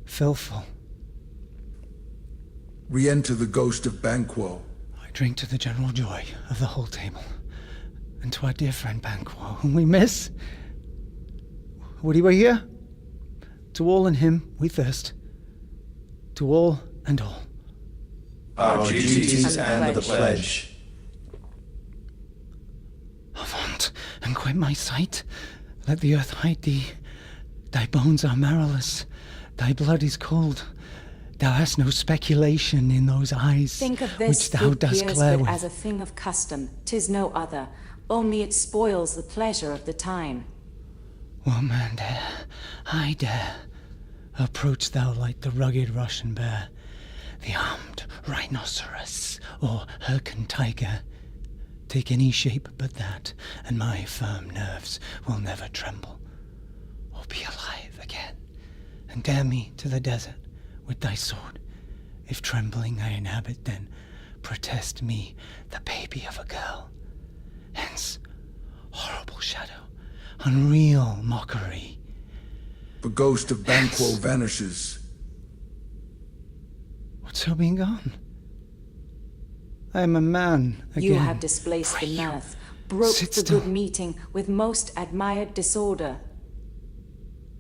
Fill full. Re-enter the ghost of Banquo. I drink to the general joy of the whole table, and to our dear friend Banquo, whom we miss. Would he were here? To all in him we thirst. To all and all. Our duties and the pledge. Avaunt, and quit my sight. Let the earth hide thee. Thy bones are marrowless. Thy blood is cold. Thou hast no speculation in those eyes Think of which this, thou good dost peers, glare but with. as a thing of custom. 'Tis no other. Only it spoils the pleasure of the time. Will man dare, I dare, approach thou like the rugged Russian bear, the armed rhinoceros, or Hyrcan tiger. Take any shape but that, and my firm nerves will never tremble, or be alive again. And dare me to the desert with thy sword. If trembling I inhabit, then protest me the baby of a girl. Hence, horrible shadow, unreal mockery. The ghost of Banquo vanishes. What's so being gone? I am a man again. You have displaced the mirth, broke Sit the still. good meeting with most admired disorder.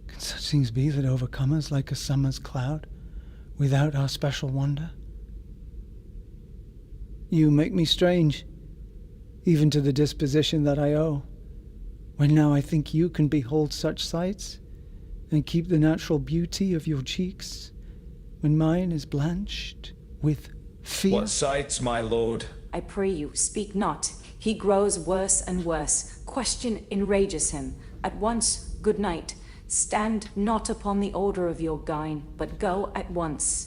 Can such things be that overcome us like a summer's cloud, without our special wonder? You make me strange, even to the disposition that I owe, when now I think you can behold such sights, and keep the natural beauty of your cheeks, when mine is blanched with fear. What sights, my lord? I pray you, speak not. He grows worse and worse. Question enrages him. At once, good night. Stand not upon the order of your guine, but go at once.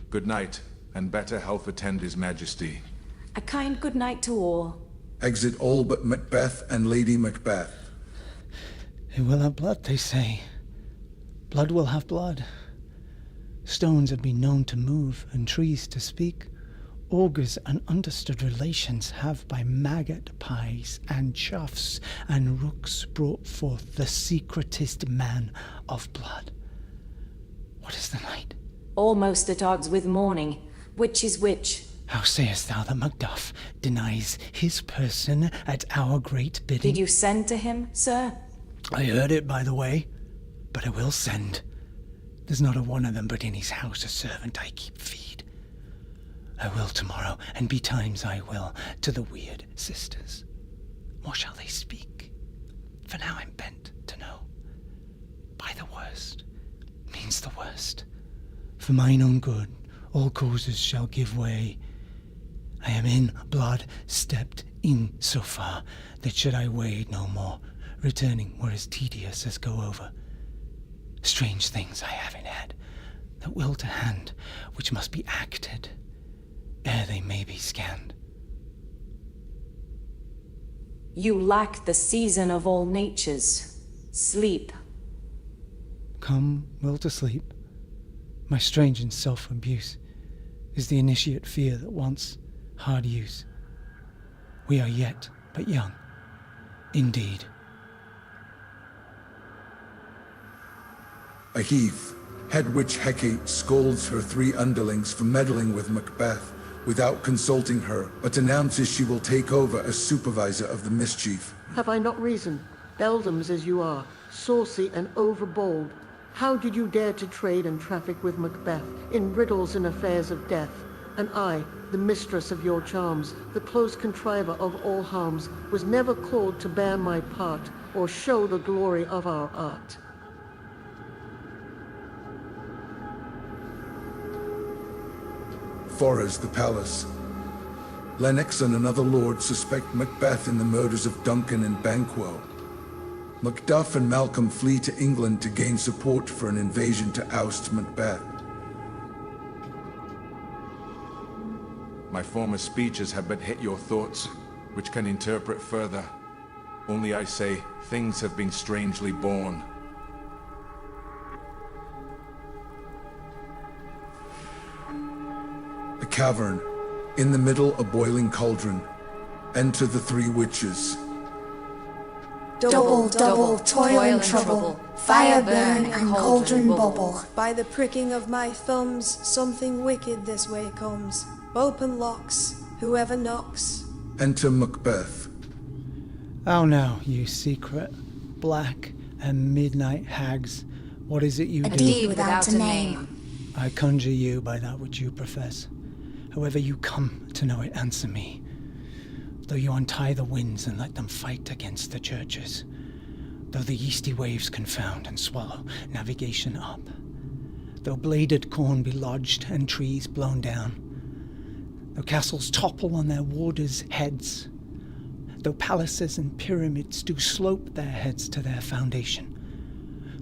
Good night, and better health attend his majesty. A kind good night to all. Exit all but Macbeth and Lady Macbeth. It will have blood, they say. Blood will have blood. Stones have been known to move, and trees to speak. Augurs and understood relations have by maggot pies and chuffs and rooks brought forth the secretest man of blood. What is the night? Almost at odds with morning. Which is which? How sayest thou that Macduff denies his person at our great bidding? Did you send to him, sir? I heard it, by the way, but I will send. There's not a one of them but in his house a servant I keep feed. I will tomorrow, and betimes I will, to the weird sisters. What shall they speak? For now I'm bent to know. By the worst means the worst. For mine own good, all causes shall give way. I am in blood, stepped in so far, that should I wade no more, returning were as tedious as go over. Strange things I have in head, that will to hand, which must be acted, ere they may be scanned. You lack the season of all natures. Sleep. Come, will to sleep. My strange and self-abuse is the initiate fear that wants hard use. We are yet but young, indeed. A heath. Head witch Hecate scolds her 3 underlings for meddling with Macbeth without consulting her, but announces she will take over as supervisor of the mischief. Have I not reason? Beldams as you are, saucy and overbold, how did you dare to trade and traffic with Macbeth in riddles and affairs of death? And I, the mistress of your charms, the close contriver of all harms, was never called to bear my part or show the glory of our art. Forres the palace. Lennox and another lord suspect Macbeth in the murders of Duncan and Banquo. Macduff and Malcolm flee to England to gain support for an invasion to oust Macbeth. My former speeches have but hit your thoughts, which can interpret further. Only I say, things have been strangely born. A cavern. In the middle, a boiling cauldron. Enter the three witches. Double, double, toil and trouble, fire burn and cauldron bubble. By the pricking of my thumbs, something wicked this way comes. Open locks, whoever knocks. Enter Macbeth. Oh no, you secret, black, and midnight hags. What is it you do? A deed without a name. I conjure you by that which you profess. However you come to know it, answer me. Though you untie the winds and let them fight against the churches. Though the yeasty waves confound and swallow navigation up. Though bladed corn be lodged and trees blown down. Though castles topple on their warders' heads. Though palaces and pyramids do slope their heads to their foundation.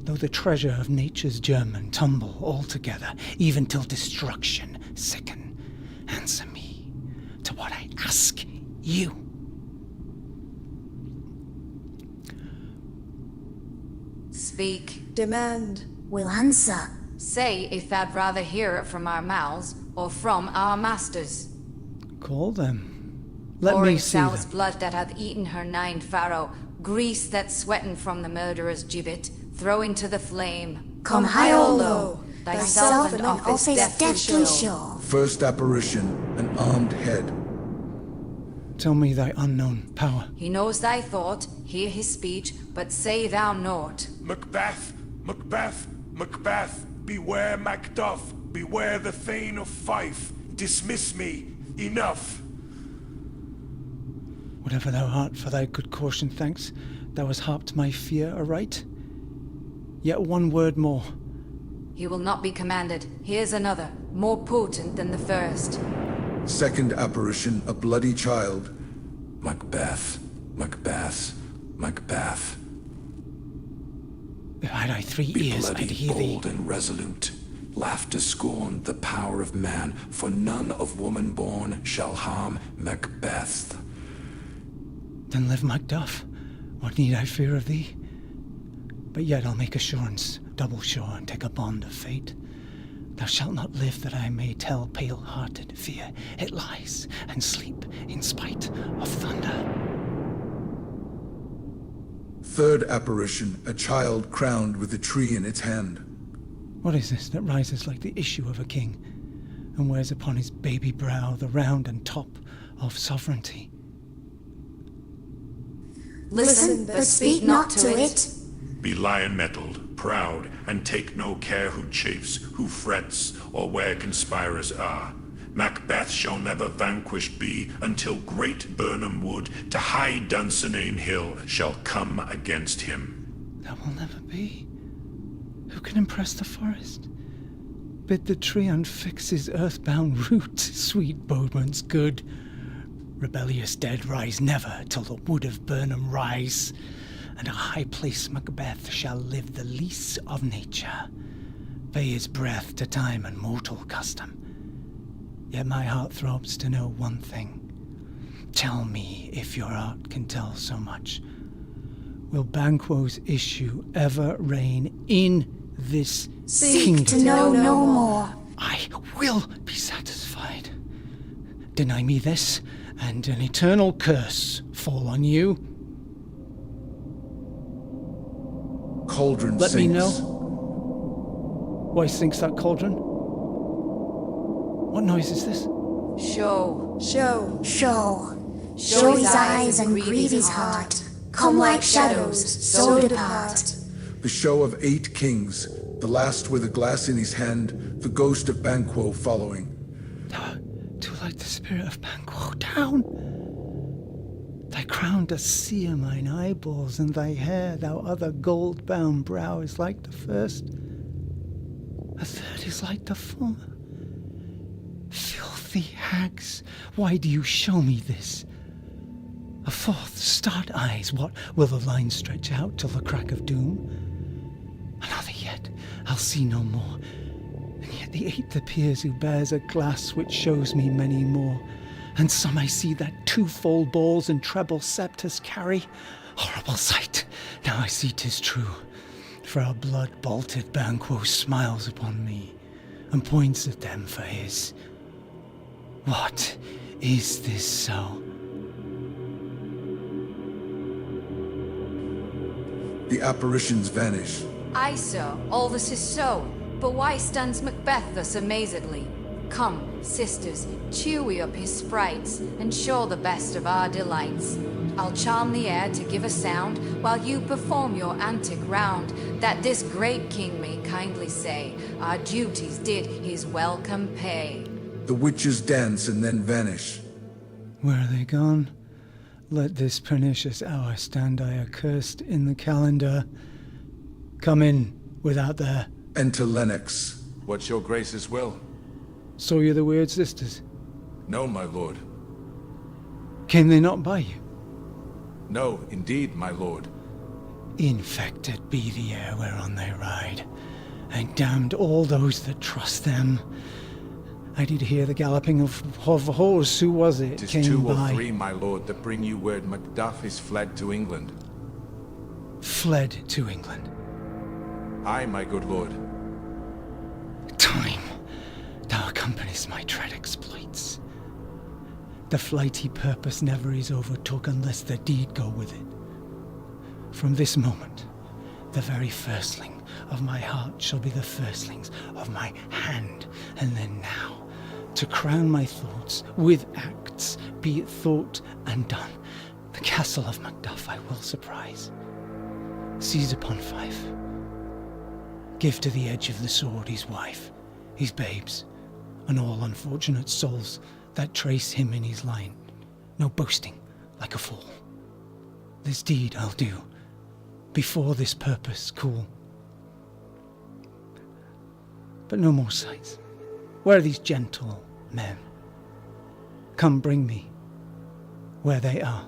Though the treasure of nature's germ tumble altogether, even till destruction sicken. Answer me to what I ask you. Speak. Demand. We'll answer. Say if thou'd rather hear it from our mouths or from our masters. Call them. Let Pouring me see them. South's blood that hath eaten her nine Pharaoh, grease that's sweating from the murderer's gibbet, throw into the flame. Come high or low, thyself and office deathly show. First apparition, an armed head. Tell me thy unknown power. He knows thy thought, hear his speech, but say thou naught. Macbeth! Macbeth! Macbeth! Beware Macduff! Beware the Thane of Fife! Dismiss me! Enough! Whatever thou art, for thy good caution, thanks. Thou hast harped my fear aright. Yet one word more. He will not be commanded. Here's another, more potent than the first. Second apparition, a bloody child. Macbeth, Macbeth, Macbeth. If had I 3 Be ears, I'd bloody, hear thee. bold, and resolute. Laugh to scorn the power of man, for none of woman born shall harm Macbeth. Then live Macduff. What need I fear of thee? But yet I'll make assurance, double sure, and take a bond of fate. Thou shalt not live that I may tell pale-hearted fear it lies, and sleep in spite of thunder. Third apparition, a child crowned with a tree in its hand. What is this that rises like the issue of a king, and wears upon his baby brow the round and top of sovereignty? Listen, but speak not to it. Be lion-mettled, proud, and take no care who chafes, who frets, or where conspirers are. Macbeth shall never vanquished be until great Burnham Wood to high Dunsinane Hill shall come against him. That will never be. Who can impress the forest? Bid the tree unfix his earthbound root, sweet bodements good. Rebellious dead rise never till the wood of Burnham rise, and a high place Macbeth shall live the lease of nature, pay his breath to time and mortal custom. Yet my heart throbs to know one thing. Tell me if your art can tell so much. Will Banquo's issue ever reign in this kingdom? Seek to know no more. I will be satisfied. Deny me this, and an eternal curse fall on you. Cauldron Let sinks. me know. Why sinks that cauldron? What noise is this? Show. Show. Show. Show his eyes and grieve his heart. Come like shadows, so depart. The show of 8 kings, the last with a glass in his hand, the ghost of Banquo following. To like the spirit of Banquo down. Thy crown does sear mine eyeballs, and thy hair, thou other gold-bound brow, is like the first. A third is like the former. Filthy filthy hags, why do you show me this? A fourth, start eyes, what will the line stretch out till the crack of doom? Another yet, I'll see no more. And yet the eighth appears who bears a glass which shows me many more. And some I see that twofold balls and treble sceptres carry. Horrible sight, now I see 'tis true. For our blood-bolted Banquo smiles upon me, and points at them for his. What is this so? The apparitions vanish. Aye, sir, all this is so. But why stands Macbeth thus amazedly? Come, sisters, cheer we up his sprites, and show the best of our delights. I'll charm the air to give a sound, while you perform your antic round, that this great king may kindly say, our duties did his welcome pay. The witches dance and then vanish. Where are they gone? Let this pernicious hour stand I accursed in the calendar. Come in, without there. Enter Lennox. What's your grace's will? Saw you the weird sisters? No, my lord. Came they not by you? No, indeed, my lord. Infected be the air whereon they ride, and damned all those that trust them. I did hear the galloping of horse. Who was it? 'Tis came 2 or by. 3, my lord, that bring you word Macduff is fled to England. Fled to England? Aye, my good lord. Time, thou accompanies my dread exploits. The flighty purpose never is overtook unless the deed go with it. From this moment, the very firstling of my heart shall be the firstlings of my hand, and then now, to crown my thoughts with acts, be it thought and done, the castle of Macduff I will surprise. Seize upon Fife. Give to the edge of the sword his wife, his babes, and all unfortunate souls that trace him in his line. No boasting like a fool. This deed I'll do before this purpose cool. But no more sights. Where are these gentle men? Come bring me where they are.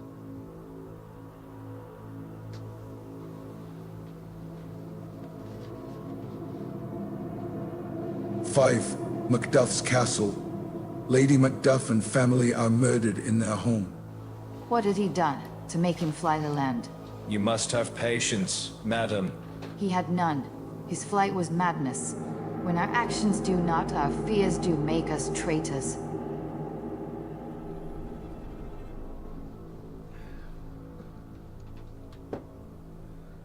Fife, Macduff's castle. Lady Macduff and family are murdered in their home. What had he done to make him fly the land? You must have patience, madam. He had none. His flight was madness. When our actions do not, our fears do make us traitors.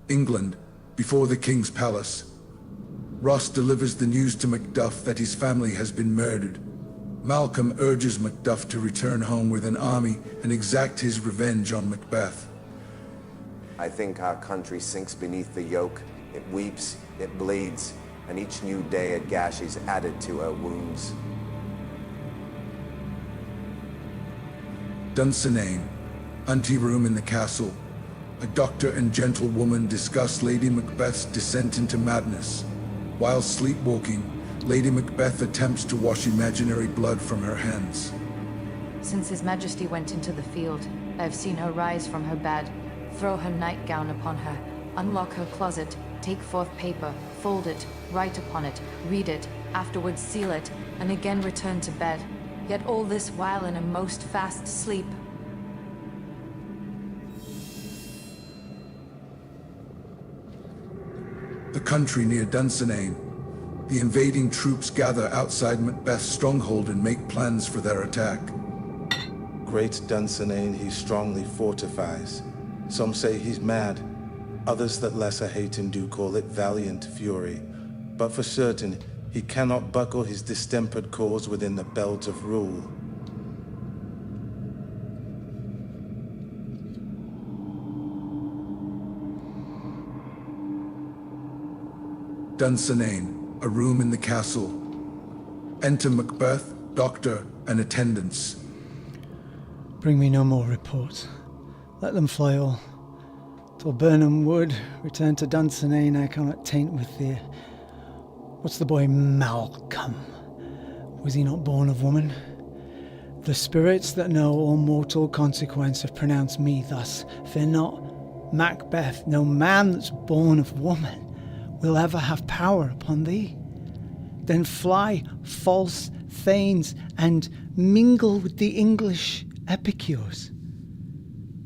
England, before the king's palace. Ross delivers the news to Macduff that his family has been murdered. Malcolm urges Macduff to return home with an army and exact his revenge on Macbeth. I think our country sinks beneath the yoke. It weeps, it bleeds, and each new day a gash is added to her wounds. Dunsinane, anteroom in the castle. A doctor and gentlewoman discuss Lady Macbeth's descent into madness. While sleepwalking, Lady Macbeth attempts to wash imaginary blood from her hands. Since His Majesty went into the field, I have seen her rise from her bed, throw her nightgown upon her, unlock her closet, take forth paper, fold it, write upon it, read it, afterwards seal it, and again return to bed. Yet all this while in a most fast sleep. The country near Dunsinane. The invading troops gather outside Macbeth's stronghold and make plans for their attack. Great Dunsinane he strongly fortifies. Some say he's mad. Others that lesser hate him do call it valiant fury. But for certain, he cannot buckle his distempered cause within the belt of rule. Dunsinane, a room in the castle. Enter Macbeth, doctor, and attendants. Bring me no more reports. Let them fly all. Till Burnham Wood, return to Dunsinane, I cannot taint with fear. What's the boy Malcolm? Was he not born of woman? The spirits that know all mortal consequence have pronounced me thus. Fear not, Macbeth, no man that's born of woman will ever have power upon thee. Then fly, false thanes, and mingle with the English epicures.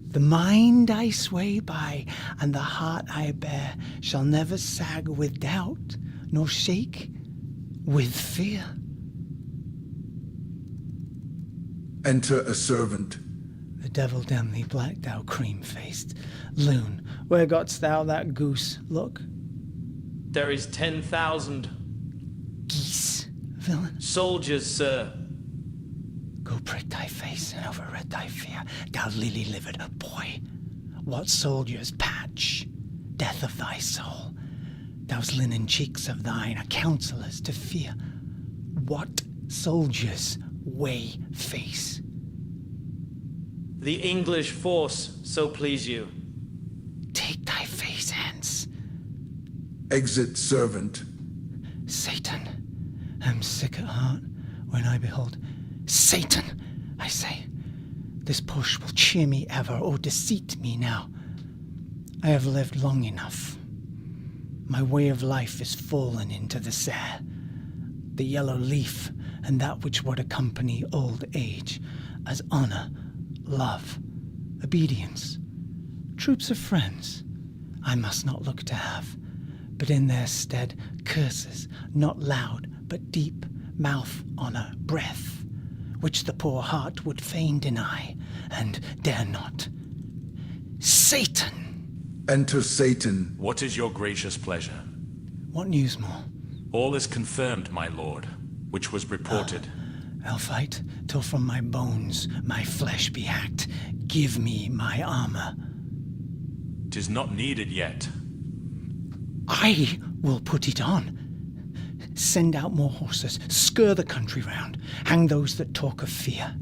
The mind I sway by, and the heart I bear, shall never sag with doubt, nor shake with fear. Enter a servant. The devil damn thee, black thou cream-faced loon, where gotst thou that goose? Look. There is 10,000 geese, villain. Soldiers, sir. Go prick thy face and overread thy fear, thou lily-livered boy. What soldiers patch, death of thy soul? Those linen cheeks of thine are counselors to fear. What soldiers weigh face? The English force, so please you. Take thy face hence. Exit servant. Satan, I'm sick at heart when I behold Satan, I say. This push will cheer me ever, or deceit me now. I have lived long enough. My way of life is fallen into the sere. The yellow leaf, and that which would accompany old age, as honor, love, obedience, troops of friends, I must not look to have, but in their stead curses, not loud, but deep, mouth honor, breath, which the poor heart would fain deny, and dare not. Satan! Enter Satan. What is your gracious pleasure? What news more? All is confirmed, my lord, which was reported. I'll fight till from my bones my flesh be hacked. Give me my armor. 'Tis not needed yet. I will put it on. Send out more horses, scur the country round, hang those that talk of fear.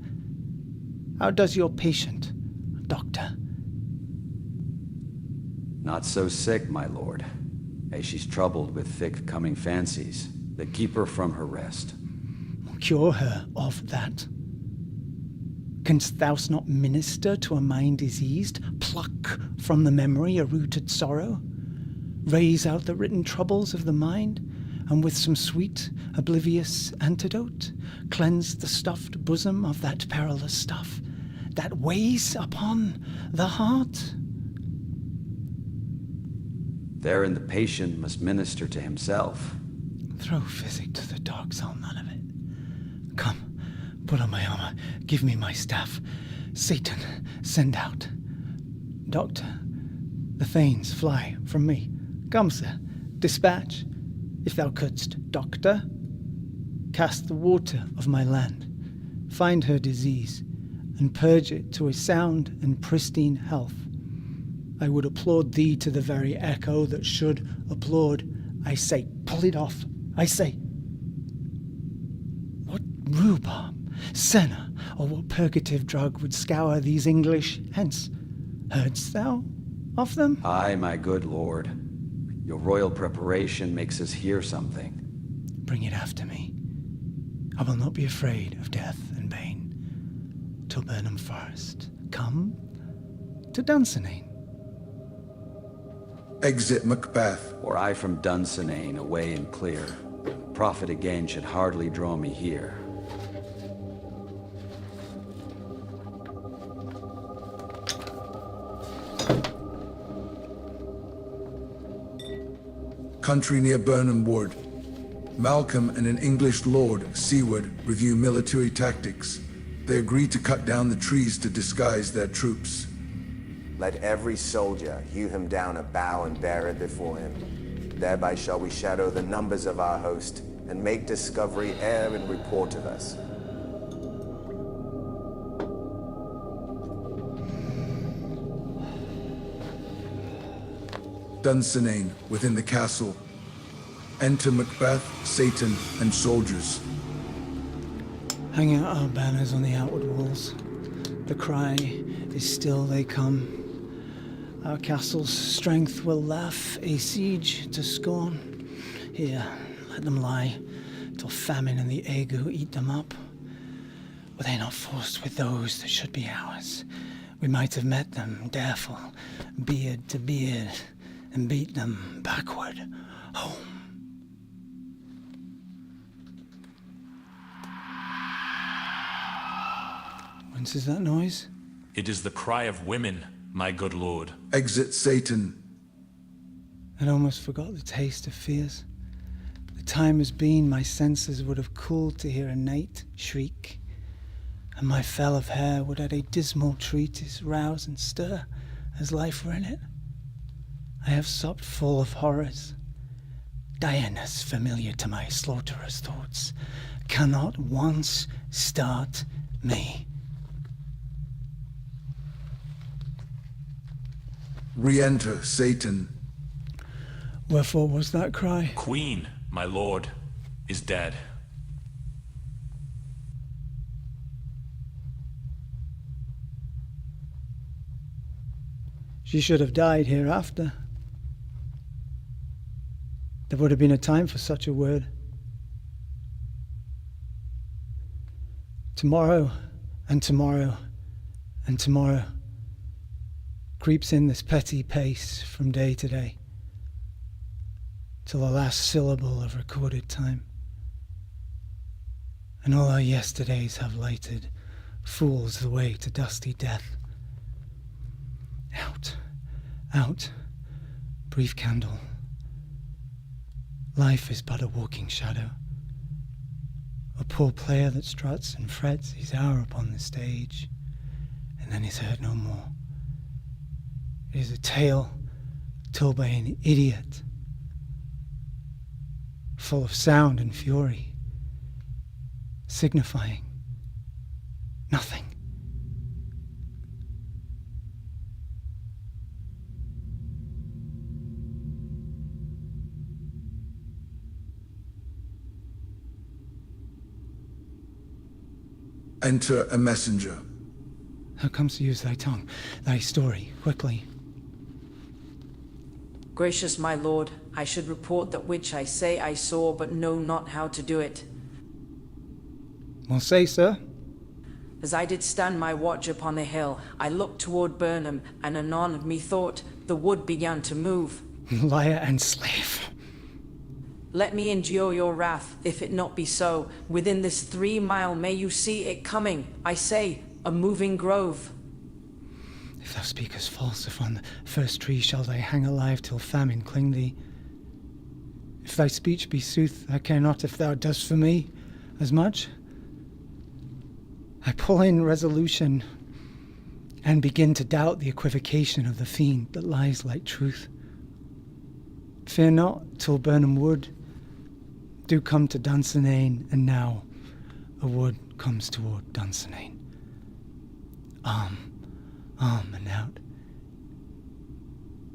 How does your patient, doctor? Not so sick, my lord, as she's troubled with thick coming fancies that keep her from her rest. Cure her of that. Canst thou not minister to a mind diseased, pluck from the memory a rooted sorrow, raise out the written troubles of the mind, and with some sweet, oblivious antidote, cleanse the stuffed bosom of that perilous stuff that weighs upon the heart? Therein the patient must minister to himself. Throw physic to the dogs, I'll none of it. Come, put on my armor, give me my staff. Satan, send out. Doctor, the thanes fly from me. Come, sir, dispatch, if thou couldst. Doctor, cast the water of my land, find her disease, and purge it to a sound and pristine health. I would applaud thee to the very echo that should applaud. I say, pull it off. I say, what rhubarb, senna, or what purgative drug would scour these English hence? Heardst thou of them? Aye, my good lord. Your royal preparation makes us hear something. Bring it after me. I will not be afraid of death and bane. Till Burnham Forest. Come to Dunsinane. Exit Macbeth. Were I from Dunsinane, away and clear, profit again should hardly draw me here. Country near Burnham Wood. Malcolm and an English lord, Seward, review military tactics. They agree to cut down the trees to disguise their troops. Let every soldier hew him down a bough and bear it before him. Thereby shall we shadow the numbers of our host, and make discovery ere in report of us. Dunsinane, within the castle. Enter Macbeth, Satan, and soldiers. Hang out our banners on the outward walls. The cry is still they come. Our castle's strength will laugh a siege to scorn. Here, let them lie, till famine and the ague eat them up. Were they not forced with those that should be ours? We might have met them, dareful, beard to beard, and beat them backward home. Whence is that noise? It is the cry of women, my good lord. Exit Satan. I'd almost forgot the taste of fears. The time has been my senses would have cooled to hear a night shriek, and my fell of hair would at a dismal treatise rouse and stir as life were in it. I have supped full of horrors. Diana's familiar to my slaughterous thoughts, cannot once start me. Re-enter, Satan. Wherefore was that cry? Queen, my lord, is dead. She should have died hereafter. There would have been a time for such a word. Tomorrow, and tomorrow, and tomorrow creeps in this petty pace from day to day, till the last syllable of recorded time. And all our yesterdays have lighted fools the way to dusty death. Out, out, brief candle. Life is but a walking shadow, a poor player that struts and frets his hour upon the stage, and then is heard no more. It is a tale told by an idiot, full of sound and fury, signifying nothing. Enter a messenger. How comes to use thy tongue, thy story, quickly? Gracious my lord, I should report that which I say I saw, but know not how to do it. Well, say, sir. As I did stand my watch upon a hill, I looked toward Burnham, and anon methought the wood began to move. Liar and slave. Let me endure your wrath, if it not be so. Within this 3 mile may you see it coming, I say, a moving grove. If thou speakest false, if on the first tree shall they hang alive till famine cling thee. If thy speech be sooth, I care not if thou dost for me as much. I pull in resolution and begin to doubt the equivocation of the fiend that lies like truth. Fear not till Burnham Wood do come to Dunsinane, and now a wood comes toward Dunsinane. Arm, and out.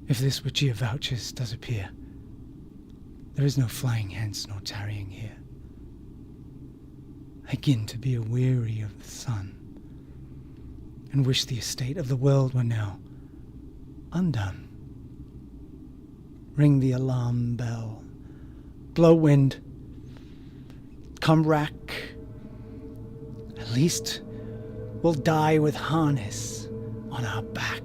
If this which ye avouches does appear, there is no flying hence nor tarrying here. I begin to be aweary of the sun, and wish the estate of the world were now undone. Ring the alarm bell, blow wind, come rack. At least we'll die with harness on our back.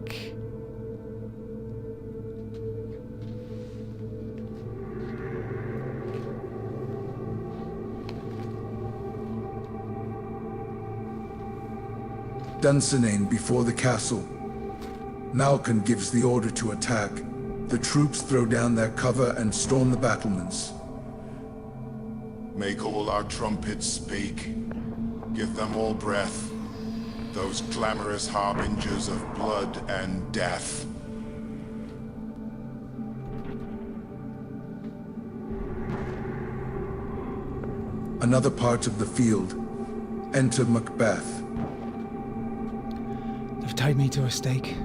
Dunsinane before the castle. Malcolm gives the order to attack. The troops throw down their cover and storm the battlements. Make all our trumpets speak. Give them all breath. Those clamorous harbingers of blood and death. Another part of the field. Enter Macbeth. They've tied me to a stake.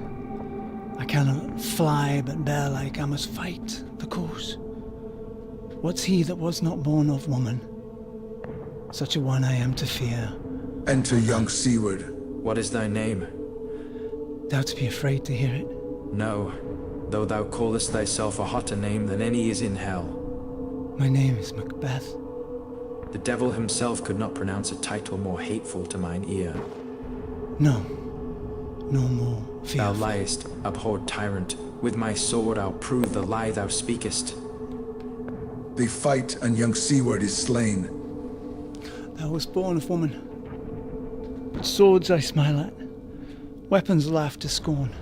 I cannot fly, but bear like I must fight the course. What's he that was not born of woman? Such a one I am to fear. Enter young Seward. What is thy name? Thou'dst be afraid to hear it? No, though thou callest thyself a hotter name than any is in hell. My name is Macbeth. The devil himself could not pronounce a title more hateful to mine ear. No. No more fearful. Thou liest, abhorred tyrant. With my sword I'll prove the lie thou speakest. They fight, and young Seaward is slain. Thou wast born of woman. But swords I smile at, weapons laugh to scorn,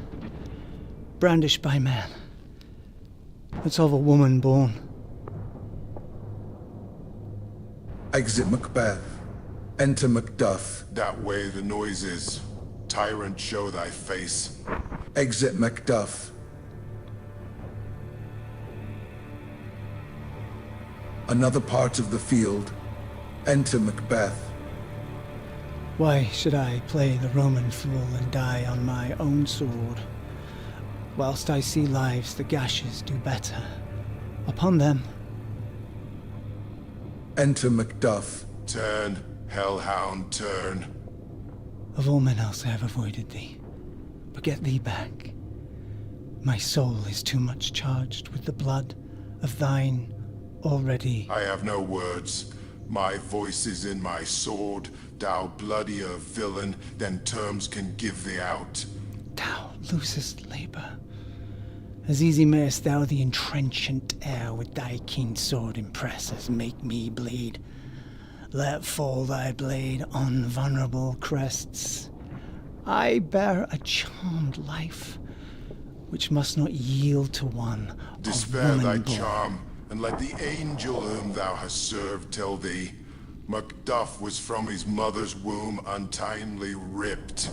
brandished by man. That's of a woman born. Exit Macbeth. Enter Macduff. That way the noise is. Tyrant, show thy face. Exit Macduff. Another part of the field. Enter Macbeth. Why should I play the Roman fool and die on my own sword, whilst I see lives the gashes do better upon them? Enter Macduff. Turn, hellhound, turn. Of all men else I have avoided thee, but get thee back. My soul is too much charged with the blood of thine already. I have no words. My voice is in my sword. Thou bloodier villain than terms can give thee out. Thou losest labour. As easy mayest thou the entrenchant air with thy keen sword impress as make me bleed. Let fall thy blade on vulnerable crests. I bear a charmed life, which must not yield to one Despair thy born. charm, and let the angel whom thou hast served tell thee, Macduff was from his mother's womb untimely ripped.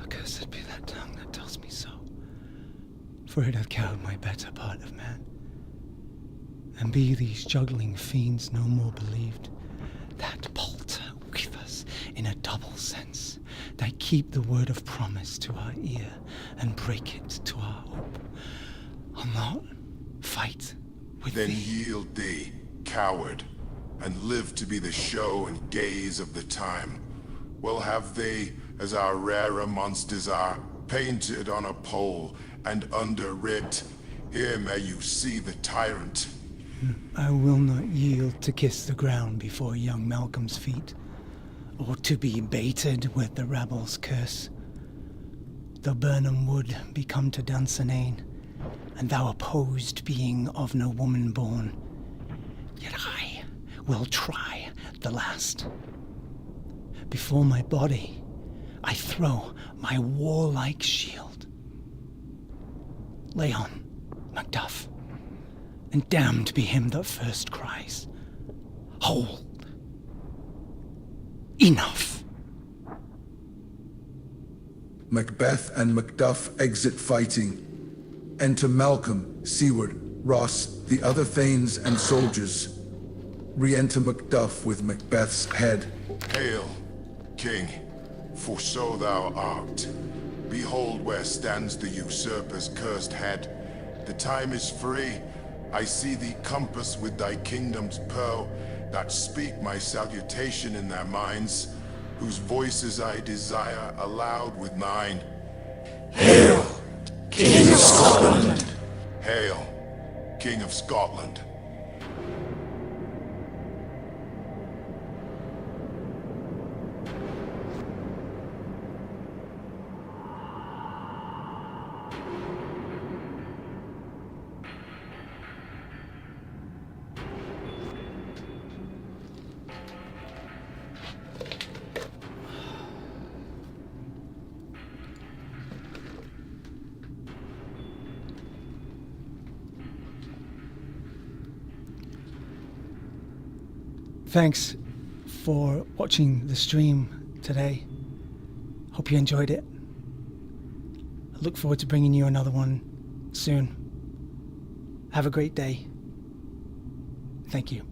Accursed be that tongue that tells me so, for it hath cowed my better part of man. And be these juggling fiends no more believed, that palter with us in a double sense, that keep the word of promise to our ear and break it to our hope. I'll not fight with Then thee. yield thee, coward, and live to be the show and gaze of the time. We'll have thee, as our rarer monsters are, painted on a pole and underwrit, here may you see the tyrant. I will not yield to kiss the ground before young Malcolm's feet, or to be baited with the rabble's curse. Though Burnham would be come to Dunsinane, and thou opposed being of no woman born, yet I will try the last. Before my body, I throw my warlike shield. Lay on, Macduff, and damned be him that first cries, hold. Enough. Macbeth and Macduff exit fighting. Enter Malcolm, Seward, Ross, the other thanes and soldiers. Re-enter Macduff with Macbeth's head. Hail, King, for so thou art. Behold where stands the usurper's cursed head. The time is free. I see thee compass with thy kingdom's pearl, that speak my salutation in their minds, whose voices I desire aloud with mine. Hail, King of Scotland! Hail, King of Scotland! Thanks for watching the stream today. Hope you enjoyed it. I look forward to bringing you another one soon. Have a great day. Thank you.